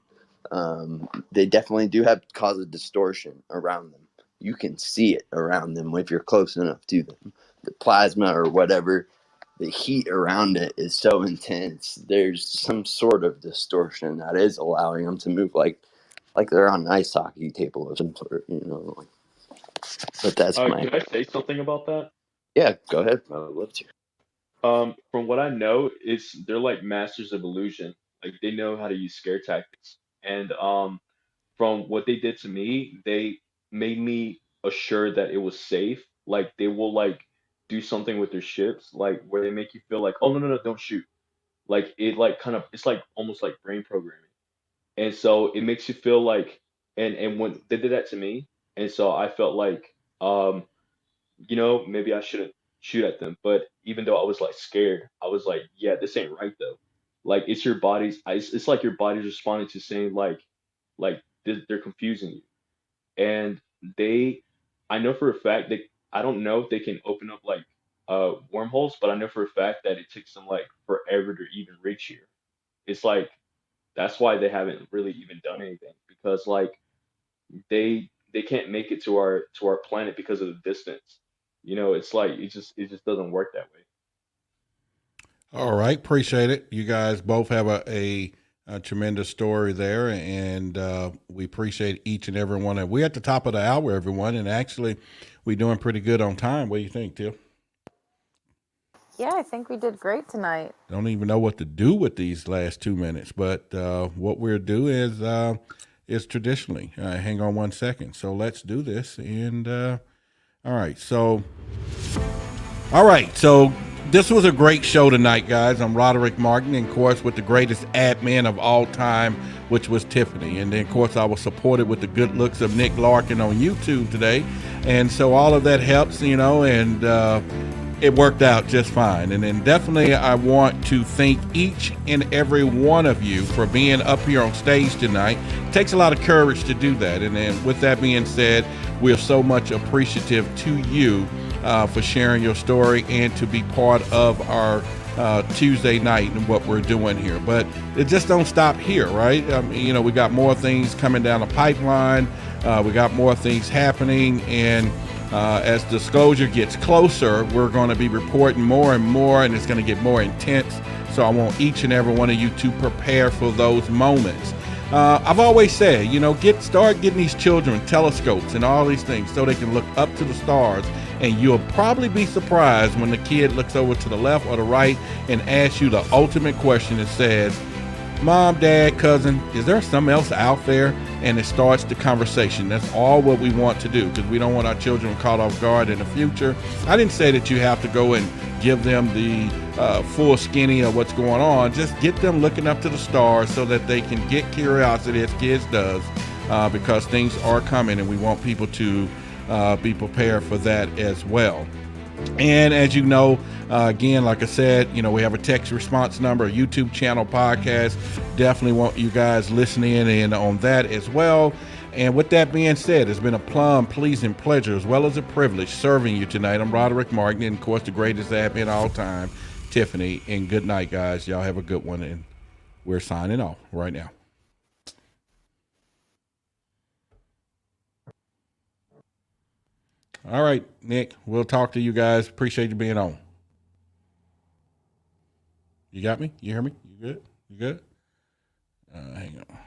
they definitely do cause a distortion around them. You can see it around them if you're close enough to them. The plasma or whatever, the heat around it is so intense. There's some sort of distortion that is allowing them to move like they're on an ice hockey table of some sort, you know. Like, but that's my Could I say something about that? yeah. Go ahead. I would love to. From what I know, it's they're like masters of illusion. Like they know how to use scare tactics. And from what they did to me, they made me assured that it was safe. Like they will like do something with their ships, like where they make you feel like, oh no, don't shoot. Like it like kind of it's like almost like brain programming. And so it makes you feel like and when they did that to me, and so I felt like maybe I shouldn't shoot at them. But even though I was like scared, I was like, yeah, this ain't right though. Like it's your body's, it's like your body's responding to saying like they're confusing you. And they, I know for a fact I don't know if they can open up like wormholes, but I know for a fact that it takes them like forever to even reach here. It's like that's why they haven't really even done anything because like they can't make it to our planet because of the distance. It's like it just doesn't work that way. All right, appreciate it. You guys both have a tremendous story there, and we appreciate each and every one. We're at the top of the hour, everyone, and actually, we're doing pretty good on time. What do you think, Tiff? Yeah, I think we did great tonight. Don't even know what to do with these last 2 minutes, but what we'll do is traditionally hang on 1 second. So let's do this, and all right, so. All right, so this was a great show tonight, guys. I'm Roderick Martin, and of course, with the greatest admin of all time, which was Tiffany. And then, of course, I was supported with the good looks of Nick Larkin on YouTube today. And so all of that helps, and it worked out just fine. And then definitely I want to thank each and every one of you for being up here on stage tonight. It takes a lot of courage to do that. And then with that being said, we're so much appreciative to you for sharing your story and to be part of our Tuesday night and what we're doing here. But it just don't stop here, right? We got more things coming down the pipeline. We got more things happening. And as disclosure gets closer, we're going to be reporting more and more, and it's going to get more intense. So I want each and every one of you to prepare for those moments. I've always said, start getting these children telescopes and all these things so they can look up to the stars. And you'll probably be surprised when the kid looks over to the left or the right and asks you the ultimate question that says, Mom, Dad, cousin, is there something else out there? And it starts the conversation. That's all what we want to do because we don't want our children caught off guard in the future. I didn't say that you have to go and give them the full skinny of what's going on. Just get them looking up to the stars so that they can get curiosity as kids does because things are coming and we want people to be prepared for that as well. And as you know, again, like I said, we have a text response number, a YouTube channel, podcast. Definitely want you guys listening in on that as well. And with that being said, it's been a plum, pleasing pleasure as well as a privilege serving you tonight. I'm Roderick Martin, and of course, the greatest admin of all time, Tiffany. And good night, guys. Y'all have a good one. And we're signing off right now. All right, Nick, we'll talk to you guys. Appreciate you being on. You got me? You hear me? You good? You good? Hang on.